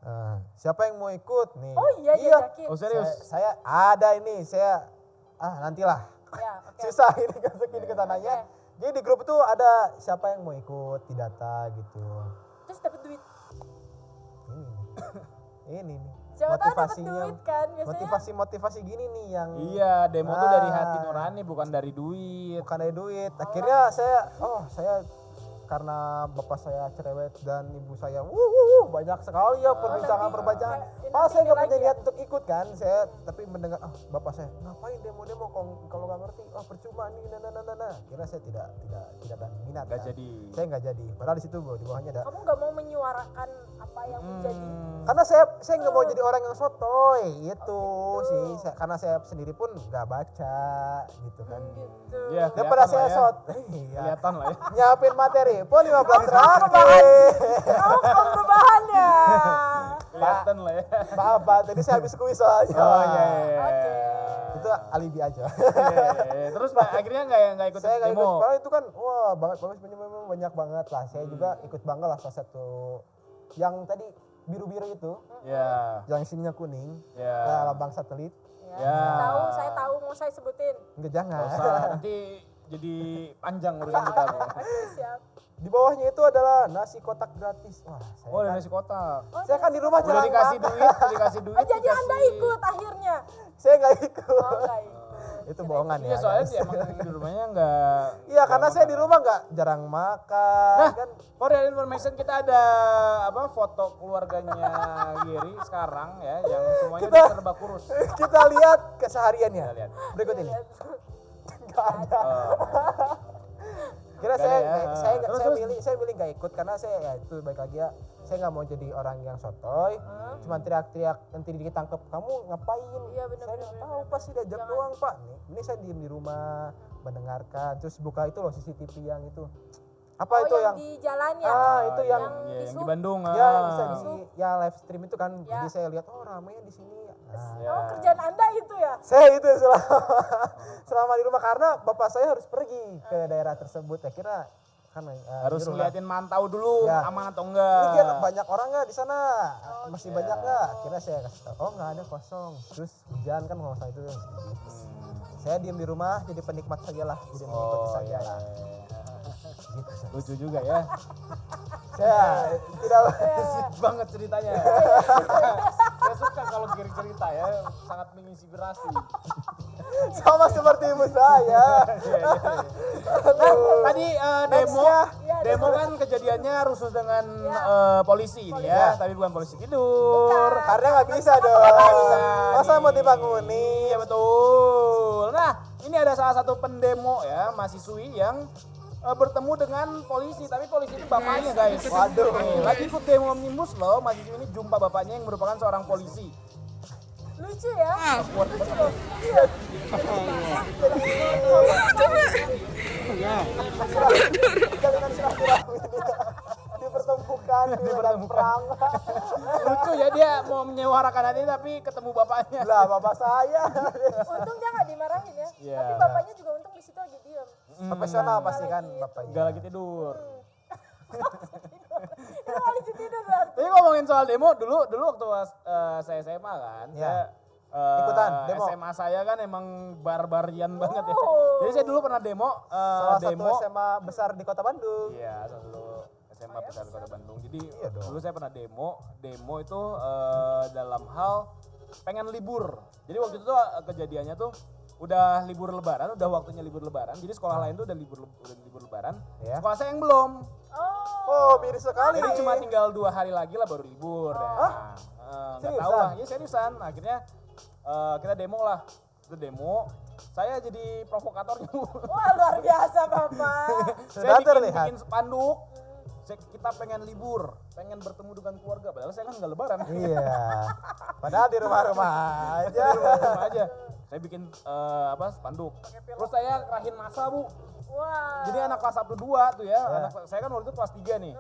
Siapa yang mau ikut nih? Oh iya, yakin. Oh serius? Saya ada ini, saya nantilah. Ya, oke. Susah ini masuk ini ke sananya. Jadi di grup itu ada siapa yang mau ikut didata gitu. Terus dapat duit. Ini nih. Siapa tahu dapat duit kan biasanya. Motivasi gini nih yang Iya, demo tuh dari hati nurani bukan dari duit. bukan dari duit. Akhirnya saya karena bapak saya cerewet dan ibu saya banyak sekali ya perbincangan. Pas saya nggak punya niat untuk ikut kan, saya tapi mendengar bapak saya ngapain demo-demo kalau nggak ngerti, percuma nih, kira saya tidak ada minat. Gak kan. jadi. Saya nggak jadi. Padahal di situ di bawahnya ada. Kamu nggak mau menyuarakan apa yang menjadi. Karena saya nggak mau jadi orang yang sotoy itu sih. Karena saya sendiri pun nggak baca gitu kan. Gitu. Iya, Daripada kelihatan saya lah iya. Kelihatan lah ya. Nyiapin materi pun 15 Kamu kaum rebahan ya. Kelihatan lah ya. Maaf Pak, tadi saya habis kuis soalnya. Oh iya. Oke. Itu alibi aja. Iya. Terus Pak akhirnya nggak ikut Saya nggak ikut, demo. padahal itu kan bagus banyak banget lah. Saya juga ikut bangga lah salah satu yang tadi biru-biru itu, Ya. yang isinya kuning, Ya. lambang satelit. Ya. Saya tahu mau saya sebutin. Enggak jangan. Nggak usah, nanti jadi panjang urusan kita. Bu. Siap. Di bawahnya itu adalah nasi kotak gratis. Wah, saya Oh, ada nasi kotak. saya kan di rumah Udah jarang dikasih makan. duit, udah dikasih duit. Oh jadi dikasih- Anda ikut akhirnya. Saya nggak ikut. Oh enggak ikut. Itu bohongan ya. Iya, soalnya guys. sih emang di rumahnya nggak. Iya, karena saya di rumah nggak jarang makan Nah, kan. for your information kita ada foto keluarganya Giri sekarang ya, yang semuanya Kita- udah serba kurus. Kita lihat kesehariannya. Kita lihat. Berikut ini. Nggak ada. Oh. Kira Nggak saya ada ya. saya nggak- Terus, saya terus. milih nggak ikut karena saya ya itu baik lagi ya. Saya nggak mau jadi orang yang sotoy. Cuma teriak-teriak nanti ditangkap, kamu ngapain? Iya, benar, Saya benar, nggak benar, tahu, benar. pasti diajak Jangan. doang Pak. Ini saya diem di rumah mendengarkan, terus buka itu loh CCTV yang itu. Apa Oh itu yang yang di jalan ya. itu yang Iya, yang di sub. Bandung. ya yang bisa ah. di ya live stream itu kan. Ya. Jadi saya lihat ramainya di sini. Nah, Ya. Oh kerjaan Anda itu ya. saya itu selama di rumah karena bapak saya harus pergi ke daerah tersebut. Saya kira kan Harus di rumah. ngeliatin mantau dulu Ya. aman atau Ini enggak. kira banyak orang nggak di sana? Masih banyak nggak? Kira saya kasih tahu. Oh nggak ada, kosong. Terus hujan kan kalau saya itu. Saya diem di rumah jadi penikmat saja lah. Jadi mengikuti Oh saja iya. lah. Gitu. Lucu juga ya. Saya tidak Banget ceritanya. Saya suka kalau Giri cerita ya, sangat menginspirasi. sama seperti ibu saya. Tadi demo, Nextnya. demo kan kejadiannya rusuh dengan polisi ini ya, tapi bukan polisi tidur. Karena nggak bisa dong. Bisa Masa nih. mau dibangunin? Iya betul. Nah ini ada salah satu pendemo ya, mahasiswi yang bertemu dengan polisi, tapi polisi itu bapaknya guys. Waduh. Nih, lagi ikut demo Omnibus loh, mahasiswi ini jumpa bapaknya yang merupakan seorang polisi. Lucu ya. Kuat banget nih. Jalinan silaturahmi dipertemukan di medan perang. Lucu ya, dia mau menyuarakan hati tapi ketemu bapaknya. Lah bapak saya Untung dia nggak dimarahin ya. Iya. Tapi bapaknya juga untung di situ lagi diam. profesional pasti kan bapaknya. Enggak lagi tidur. Itu polisi tidur berarti. Tapi ngomongin soal demo, dulu waktu saya SMA kan, Ya. saya Ikutan demo. SMA saya kan emang barbarian banget ya. Oh. Jadi saya dulu pernah demo, Salah demo. satu SMA besar di Kota Bandung. Iya, satu SMA besar di Kota Bandung. Jadi Iya dong. dulu saya pernah demo itu dalam hal pengen libur. Jadi waktu itu tuh kejadiannya tuh udah libur lebaran, udah waktunya libur lebaran. Jadi sekolah lain tuh udah libur lebaran. Ya. Sekolah saya yang belum. Oh, miris sekali. Jadi cuma tinggal 2 hari lagi lah baru libur. Nah, nggak tahu lah. Ya seriusan. Akhirnya kita demo lah. Kita demo. Saya jadi provokatornya. Wah luar biasa Bapak. Saya Sudah terlihat. bikin spanduk. Kita pengen libur, pengen bertemu dengan keluarga. Padahal saya kan nggak lebaran. Iya. Padahal di rumah-rumah aja. Di rumah aja. Saya bikin spanduk. Terus saya kerahin masa Bu. Wah. Jadi anak kelas 1 2 tuh ya. Saya kan waktu itu kelas 3 nih.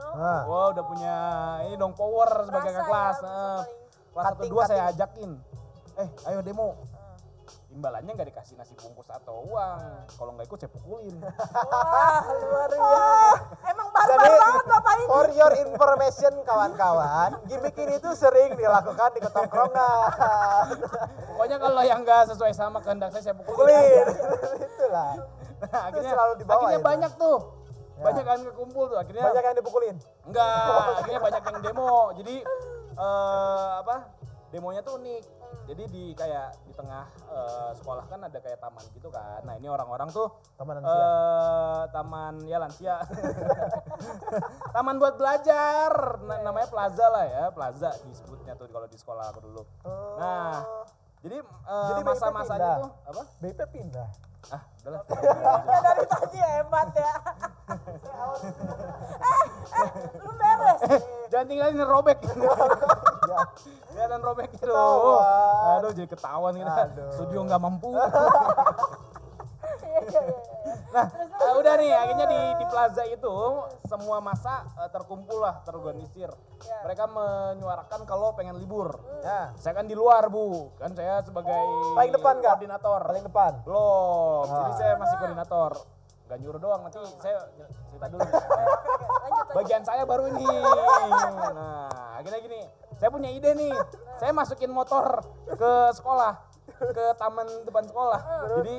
Wah, udah punya ini dong power sebagai kakak kelas. Kelas 1 2 saya ajakin. Ayo demo. Imbalannya nggak dikasih nasi bungkus atau uang. Kalau nggak ikut saya pukulin. Wah luar biasa. Emang barbar banget Bapak ini. For your information kawan-kawan, gimmick ini tuh sering dilakukan di ketongkrongan. Pokoknya kalau yang nggak sesuai sama kehendak saya pukulin. Pukulin. Itulah. Nah, akhirnya selalu dibawa akhirnya itu. banyak tuh. Ya. Banyak kan kekumpul tuh akhirnya. Banyak yang dipukulin. Enggak, akhirnya banyak yang demo. Jadi demonya tuh unik. Jadi di tengah sekolah kan ada kayak taman gitu kan. Nah, ini orang-orang tuh Taman lansia. taman ya lansia. Taman buat belajar. Namanya plaza lah ya, plaza disebutnya tuh kalau di sekolah aku dulu. Nah, jadi Jadi BIP masa-masanya pindah. tuh apa? BP pindah. Udahlah. Ya dari tadi hebat ya. Lu beres. Jangan tinggalin robek. Ya. Kelihatan robek gitu. Ketahuan. Aduh jadi ketahuan kita. Aduh. Studio nggak mampu. Iya. Nah, udah nih akhirnya di plaza itu semua masa terkumpul lah, terorganisir. Ya. Mereka menyuarakan kalau pengen libur. Ya. Saya kan di luar Bu, kan saya sebagai Paling depan nggak? koordinator. Paling depan. Belum, jadi Ah. saya masih koordinator. Gak nyuruh doang, nanti saya cerita dulu. Lanjut. Bagian saya baru ini. Nah, akhirnya gini, saya punya ide nih. Saya masukin motor ke sekolah, ke taman depan sekolah. Jadi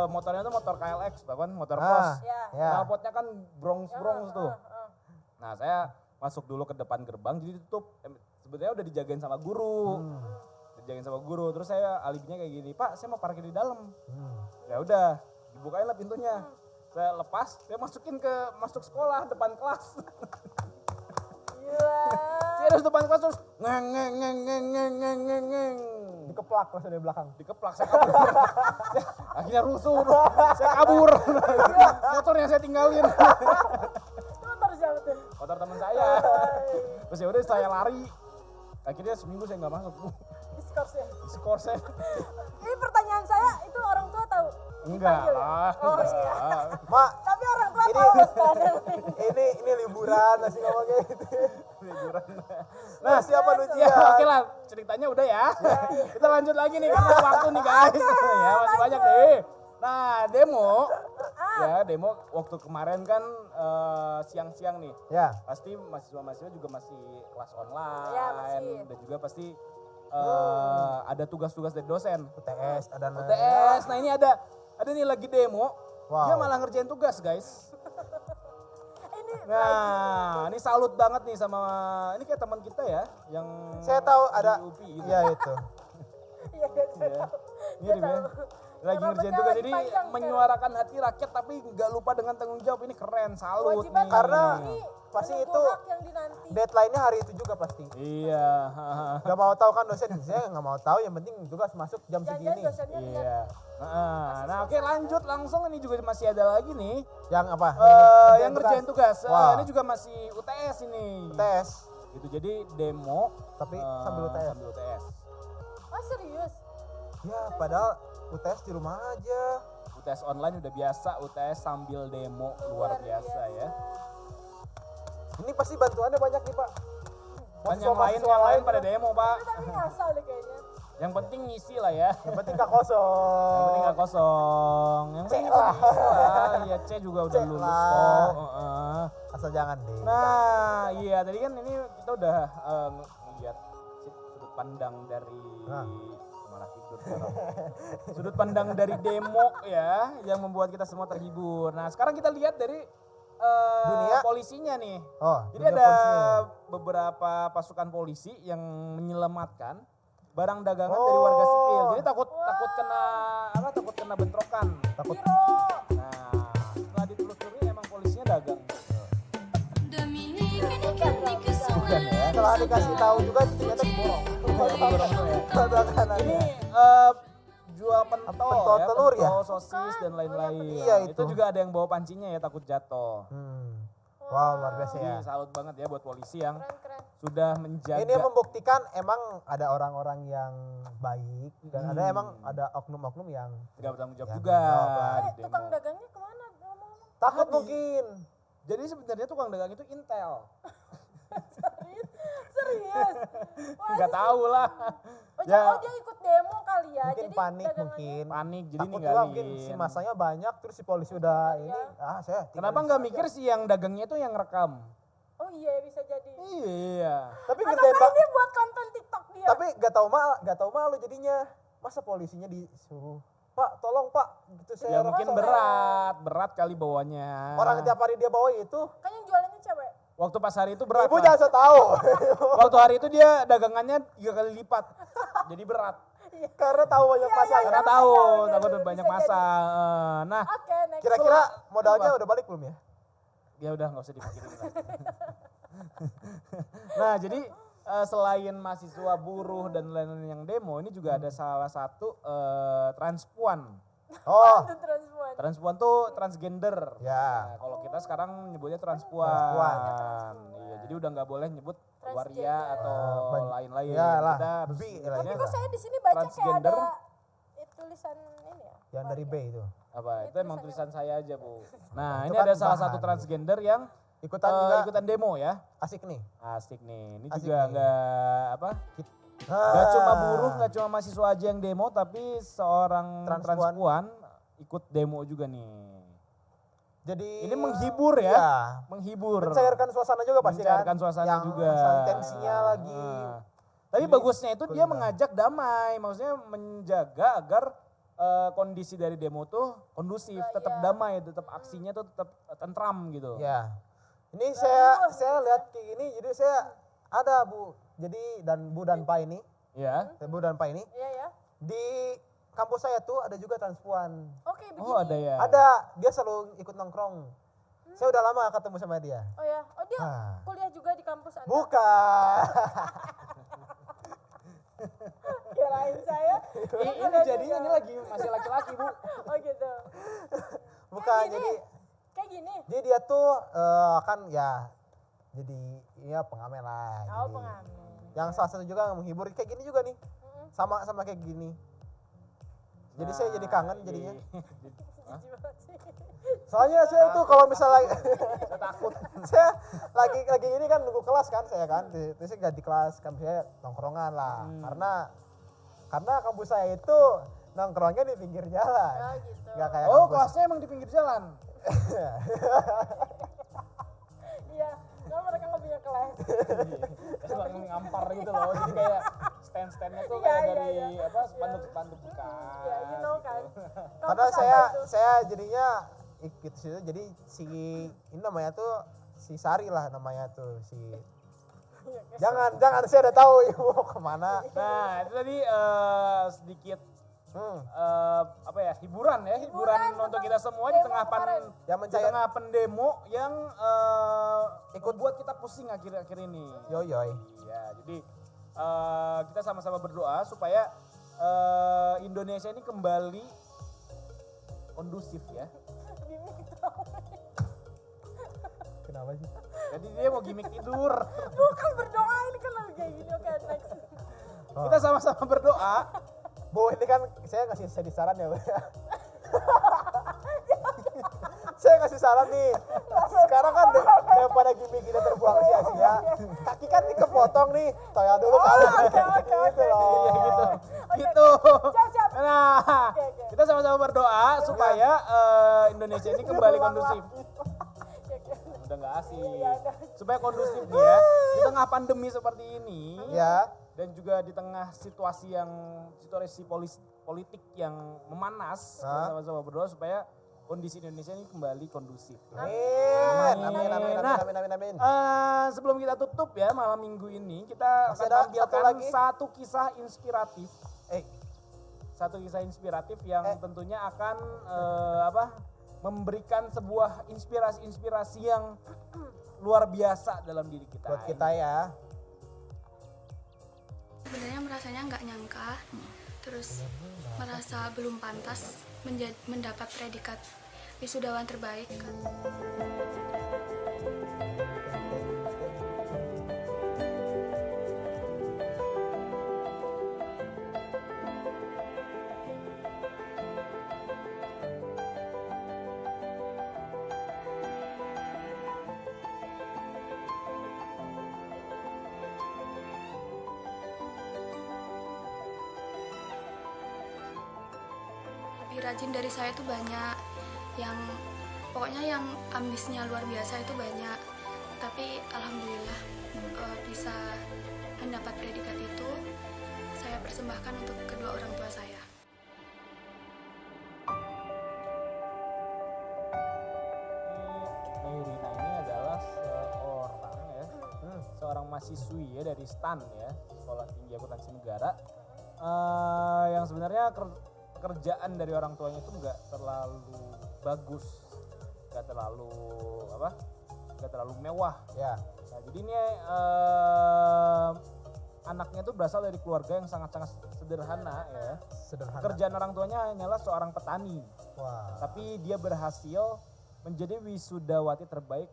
motornya tuh motor KLX, tau kan, motor cross. Ya. Ya. Knalpotnya kan bronze tuh. Nah, saya masuk dulu ke depan gerbang, jadi ditutup. Sebenarnya udah dijagain sama guru. Dijagain sama guru. Terus saya alibinya kayak gini, Pak, saya mau parkir di dalam. Ya udah, dibukain lah pintunya. Saya lepas, saya masuk sekolah depan kelas. Gila. Saya harus depan kelas terus ngeng. Dikeplak pas dari belakang. Dikeplak, saya kabur. Akhirnya rusuh, saya kabur. Motornya saya tinggalin. Motor siapa tuh? Motor teman saya. Terus ya udah saya lari. Akhirnya seminggu saya nggak masuk. Diskors ya. Skor saya. Ini pertanyaan saya, itu orang tua tahu? Enggak Dipanggil ya? lah. Oh enggak. iya. Mak, Tapi orang tua Ini- tahu sekarang. ini liburan masih ngomong kayak gitu. Liburan. Nah, siapa Ya, ujian? oke lah, ceritanya udah ya. Kita lanjut lagi nih karena waktu nih guys. Ya, masih banyak deh. Nah, demo waktu kemarin kan siang-siang nih. Ya. Pasti mahasiswa-mahasiswa juga masih kelas online Ya, masih. dan juga pasti ada tugas-tugas dari dosen. UTS ada UTS. Nah, ini ada nih lagi demo. Wow. Dia malah ngerjain tugas, guys. Ini Nah, ini salut banget nih sama ini kayak teman kita ya yang Saya tahu ada di UPI gitu. Iya itu. iya Iya. Mirip ya. Lagi ngerjain tugas jadi menyuarakan hati rakyat tapi nggak lupa dengan tanggung jawab. Ini keren, salut kewajiban nih. Karena ini pasti menunggu itu hak yang dinanti. deadline-nya hari itu juga pasti. Iya. Gak mau tahu kan dosen, saya nggak mau tahu, yang penting tugas masuk jam Jangan-jangan segini. dosennya lihat. Iya. Nah, oke lanjut langsung ini juga masih ada lagi nih. Yang apa? Yang ngerjain tugas. Wow. Ini juga masih UTS ini. UTS, Gitu. Jadi demo tapi sambil UTS. Sambil UTS. Oh serius? Ya, padahal UTS di rumah aja. UTS online udah biasa, UTS sambil demo luar biasa ya. Ini pasti bantuannya banyak nih, Pak. Kan yang lain pada demo, Pak. Itu tapi ngasal deh kayaknya. Yang penting ngisi lah ya. Yang penting gak kosong. Yang penting gak kosong. Yang penting Cek itu lah. ngisi lah. Ya C juga udah Cek lulus lah. kok. Heeh. Asal jangan deh. Nah, iya tadi kan ini kita udah ngeliat sudut pandang dari Nah. malah tidur sekarang. Sudut pandang dari demo ya yang membuat kita semua terhibur. Nah, sekarang kita lihat dari Dunia. polisinya nih. Oh, Jadi dunia ada polisinya. beberapa pasukan polisi yang menyelamatkan barang dagangan dari warga sipil. Jadi takut kena bentrokan. Takut Biro. Nah, setelah ditelusuri emang polisinya dagang. Bukan ya. setelah dikasih tahu juga ternyata diborong. Ini jual pentol Pentol ya, telur ya? pentol, sosis dan lain-lain. Iya, itu itu. juga ada yang bawa pancinya ya, takut jatuh. Wow, luar biasa Jadi ya. salut banget ya buat polisi yang Keren. sudah menjaga. Ini membuktikan emang ada orang-orang yang baik dan ada oknum-oknum yang nggak bertanggung jawab Ya, juga bertanggung jawab. di demo. Tukang dagangnya kemana? Ngomong-ngomong. takut Tadi. mungkin. Jadi sebenarnya tukang dagang itu intel. Serius? Wah, Nggak tahu lah. Oh, Ya. dia ikut demo kali ya. Mungkin Jadi panik dagangannya- mungkin. Panik jadi Takut juga mungkin si ninggalin. masanya banyak terus si polisi udah ini saya Kenapa tinggalin nggak saja. mikir sih yang dagangnya itu yang rekam? Oh iya bisa jadi. Iya. Tapi Atau ngerjain kan dia buat konten TikTok dia. tapi gak tahu malu jadinya. Masa polisinya disuruh, "Pak, tolong Pak." Gitu Ya saya mungkin rasa. berat kali bawanya. Orang tiap hari dia bawa itu. Kan yang jualannya cewek. Waktu pas hari itu berat. Ibu Mas. jangan so tahu. Waktu hari itu dia dagangannya 3 kali lipat. Jadi berat. Karena tahu banyak masa. Karena bisa, tahu bener, takut bener, banyak bisa masa. Nah, Oke, next. Kira-kira modalnya udah balik belum ya? ya udah nggak usah dipikirin lah. Nah, jadi selain mahasiswa buruh dan lain-lain yang demo, ini juga ada salah satu transpuan. Oh, Itu transpuan. Transpuan tuh transgender. Ya. Nah, kalau kita sekarang nyebutnya transpuan. Transpuan. Iya, jadi udah nggak boleh nyebut Transgender. waria atau lain-lain. Iyalah, Kita harus bi nyebutnya lah. Tapi kok saya di sini baca kayak Transgender. ada tulisan ini ya. yang dari B itu. apa? Itu emang tulisan saya aja, Bu. Nah, Itu ini kan ada salah bahan. satu transgender yang Ikutan juga ikutan demo ya. asik nih. Asik nih. Ini Asik juga nih. nggak apa? Ah. Gak cuma buruh, gak cuma mahasiswa aja yang demo, tapi seorang Transpuan. transpuan ikut demo juga nih. Jadi Ini menghibur ya, Iya. menghibur. Mencairkan suasana juga pasti kan. Mencairkan suasana yang juga. saling tensinya lagi. Tapi Jadi, bagusnya itu dia kuliner. mengajak damai, maksudnya menjaga agar kondisi dari demo tuh kondusif, tetap iya. damai, tetap aksinya tuh tetap tentram gitu. Ya. Ini Nah, saya lihat kayak gini jadi saya ada Bu. Jadi Bu dan Pak ini, Ya. Bu dan Pak ini Iya ya. di kampus saya tuh ada juga transpuan. Oke, begini. Oh ada ya. Ada, dia selalu ikut nongkrong. Saya udah lama ketemu sama dia. Oh ya. Oh dia Ah. kuliah juga di kampus Anda. Bukan. Kirain saya. Ini jadinya ini lagi masih laki-laki, Bu. Oh gitu. Bukan, Kayak jadi gini. Kayak gini. jadi dia tuh kan ya jadi ya pengamen lah. Oh, jadi. pengamen. Yang salah satu juga menghibur kayak gini juga nih. Mm-mm. Sama kayak gini. Jadi saya jadi kangen jadinya. Hah? Jijik banget sih. Soalnya saya tuh kalau misalnya Saya takut. saya lagi ini kan nunggu kelas kan saya kan. Terus saya ganti kelas kan saya nongkrongan lah. Karena kampus saya itu nongkrongnya di pinggir jalan. Oh gitu. Nggak kayak Oh, kampus. kelasnya emang di pinggir jalan. Iya. Karena mereka nggak punya kelas. Emang ngampar gitu loh. Jadi kayak stand-standnya tuh Iya, kayak iya, dari iya. apa spanduk-spanduk bekas. Ya, you know kan. Karena Kampus apa itu? saya jadinya ikut situ jadi si ini namanya tuh si Sari lah namanya tuh si jangan saya udah tahu ibu mau kemana. Nah, itu tadi sedikit Hmm. apa ya hiburan Hiburan untuk tentang kita semua demo di tengah kemarin. Yang di mencair tengah pendemo yang Ikut. buat kita pusing akhir-akhir ini. yoy. Iya, jadi kita sama-sama berdoa supaya Indonesia ini kembali kondusif ya. Gimik dong. Kenapa sih? Jadi dia mau gimmick tidur. Bukan berdoa ini kan lagi kayak gini. Oke, next. Kita sama-sama berdoa. Bu ini kan saya kasih saran ya Bu. Saya kasih saran nih. Sekarang kan daripada gimmick kita terbuang sia-sia. Kaki kan ini kepotong nih. Toya dulu kali. oke. Gitu loh. Iya gitu. Oke, Gitu. siap. Nah, Oke, oke. kita sama-sama berdoa supaya Indonesia ini kembali kondusif. Udah nggak asik. Supaya kondusif nih ya. Di tengah pandemi seperti ini Ya. dan juga di tengah situasi politik yang memanas, kita sama-sama berdoa supaya kondisi Indonesia ini kembali kondusif. Amin. Amin. Sebelum kita tutup ya malam minggu ini, kita Masih akan ada satu tampilkan lagi? satu kisah inspiratif. Eh, Satu kisah inspiratif yang tentunya akan memberikan sebuah inspirasi yang luar biasa dalam diri kita. buat kita ya. Sebenarnya merasanya nggak nyangka, terus merasa belum pantas mendapat predikat wisudawan terbaik. Lebih rajin dari saya itu banyak, yang pokoknya yang ambisnya luar biasa itu banyak, tapi alhamdulillah bisa mendapat predikat itu saya persembahkan untuk kedua orang tua saya. Irina ini adalah seorang mahasiswi ya dari STAN ya, Sekolah Tinggi Akuntansi Negara, yang sebenarnya pekerjaan dari orang tuanya itu nggak terlalu bagus, nggak terlalu mewah. Ya. Nah, jadi ini anaknya itu berasal dari keluarga yang sangat-sangat sederhana ya. Sederhana. Pekerjaan orang tuanya hanyalah seorang petani, Wah. tapi dia berhasil menjadi wisudawati terbaik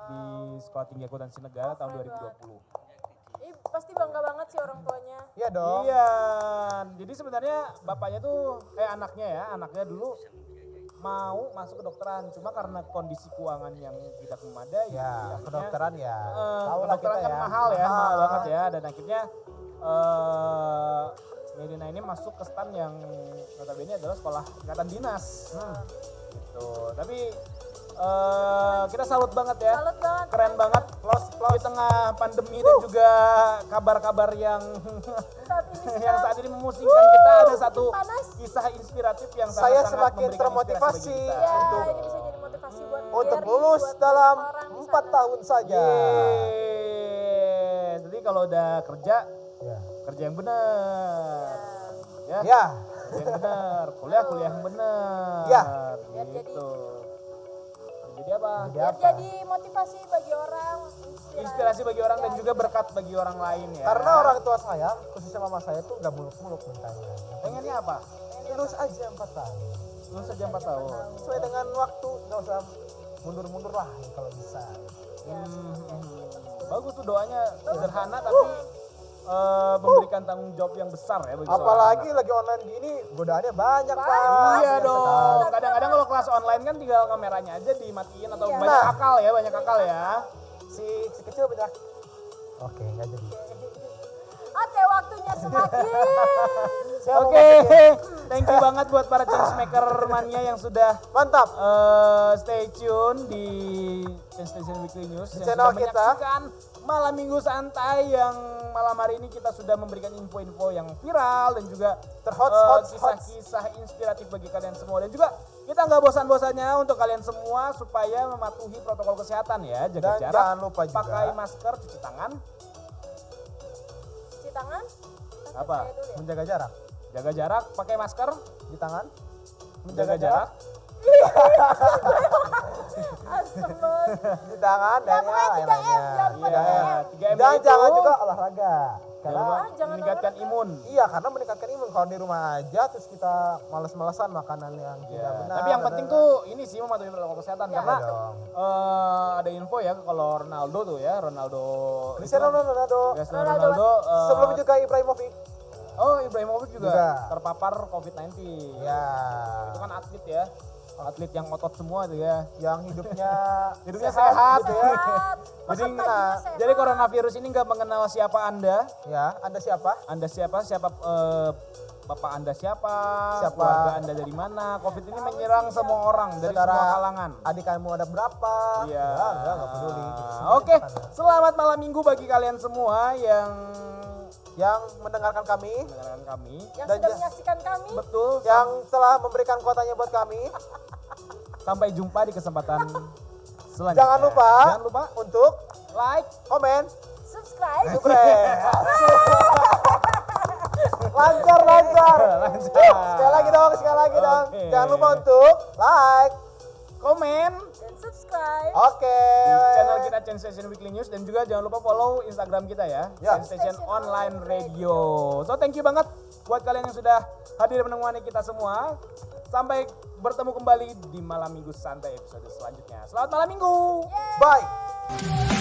di Sekolah Tinggi Akuntansi Negara tahun 2020. Ini pasti bangga banget sih orang tuanya. Iya dong. Iya, jadi sebenarnya bapaknya tuh anaknya dulu mau masuk kedokteran, cuma karena kondisi keuangan yang tidak memadai. Ya, akhirnya, kedokteran ya. Tahu lah kedokteran kita kan ya. mahal banget ya, dan akhirnya Medina ini masuk ke STAN yang notabene adalah sekolah tingkatan dinas. Gitu. Tapi kita salut banget ya. Salut banget. Keren banget. Di tengah pandemi dan juga kabar-kabar yang saat ini memusingkan kita, ada satu panas. kisah inspiratif yang Saya sangat-sangat semakin memberikan termotivasi. inspirasi bagi kita. Ya, Untuk- ini bisa jadi motivasi buat Untuk Gary, lulus buat dalam orang di 4 sana. tahun saja. Yes. Jadi kalau udah kerja, Ya. kerja yang benar. Ya. Ya. Kerja yang benar, kuliah yang benar. Ya. Biar jadi- Gitu. Jadi apa? Jadi Biar apa? jadi motivasi bagi orang, Inspirasi bagi orang dan juga berkat bagi orang lain ya. Karena orang tua saya, khususnya mama saya tuh nggak muluk-muluk mintanya. pengennya apa? Lulus aja 4 tahun. Lulus saja 4 tahun. Sesuai dengan waktu, nggak usah mundur-mundur lah kalau bisa. Bagus tuh doanya sederhana tapi memberikan tanggung jawab yang besar ya bagi Apalagi seorang lagi online gini, godaannya banyak anak. Pak. Iya dong. Sekali. Kadang-kadang kalau kelas online kan tinggal kameranya aja dimatiin atau Iya. banyak Nah. akal ya. Si kecil banyak. Oke, nggak jadi. Oke, waktunya semakin. Saya mau Oke, masukin. thank you banget buat para changemaker mania yang sudah Mantap. stay tune di Change Station Weekly News Di yang channel sudah kita. menyaksikan Malam Minggu Santai yang malam hari ini kita sudah memberikan info-info yang viral dan juga Terhot. kisah-kisah inspiratif bagi kalian semua, dan juga kita nggak bosan-bosannya untuk kalian semua supaya mematuhi protokol kesehatan ya, jaga Dan jarak, jangan lupa juga pakai masker, cuci tangan, Cuci tangan. apa? Saya dulu ya. menjaga jarak Jaga jarak, pakai masker, di tangan. menjaga jarak. Astagfirullah. Di tangan dan ya pokoknya 3M, jangan lupa Iya, 3M. 3M Dan itu jangan juga olahraga. Karena jangan meningkatkan imun. iya, karena meningkatkan imun. Kalau di rumah aja terus kita malas-malasan makanan yang Ya, tidak benar. tapi yang penting tuh ini sih mematuhi protokol kesehatan Ya. karena Iya dong. ada info ya kalau Ronaldo tuh ya, Ronaldo Cristiano Ronaldo Cristiano Ronaldo Ronaldo sebelum juga Ibrahimovic. Ibrahimovic juga Juga. terpapar COVID-19. Ya, Itu kan atlet ya. Atlet yang otot semua tuh ya. yang hidupnya Hidupnya sehat. gitu ya. Sehat. Jadi, Makan paginya sehat. jadi coronavirus ini nggak mengenal siapa Anda. Ya, Anda siapa? Anda siapa bapak Anda siapa, Siapa? keluarga Anda dari mana. Covid ini menyerang semua orang dari Saudara semua kalangan. Adik kamu ada berapa? Iya. Enggak peduli. Oke, selamat malam minggu bagi kalian semua yang Yang mendengarkan kami, mendengarkan kami. Yang dan sudah ja- menyaksikan kami. Betul. yang telah memberikan kuotanya buat kami. Sampai jumpa di kesempatan selanjutnya. Jangan lupa untuk like, komen, Subscribe. subscribe. Lancar. Lancar. Sekali lagi dong. Oke. Jangan lupa untuk like, komen Dan subscribe. oke. di channel kita Change Station Weekly News dan juga jangan lupa follow Instagram kita ya, Ya. Change Station Online Radio. So thank you banget buat kalian yang sudah hadir menemani kita semua. Sampai bertemu kembali di Malam Minggu Santai episode selanjutnya. Selamat malam minggu. Bye.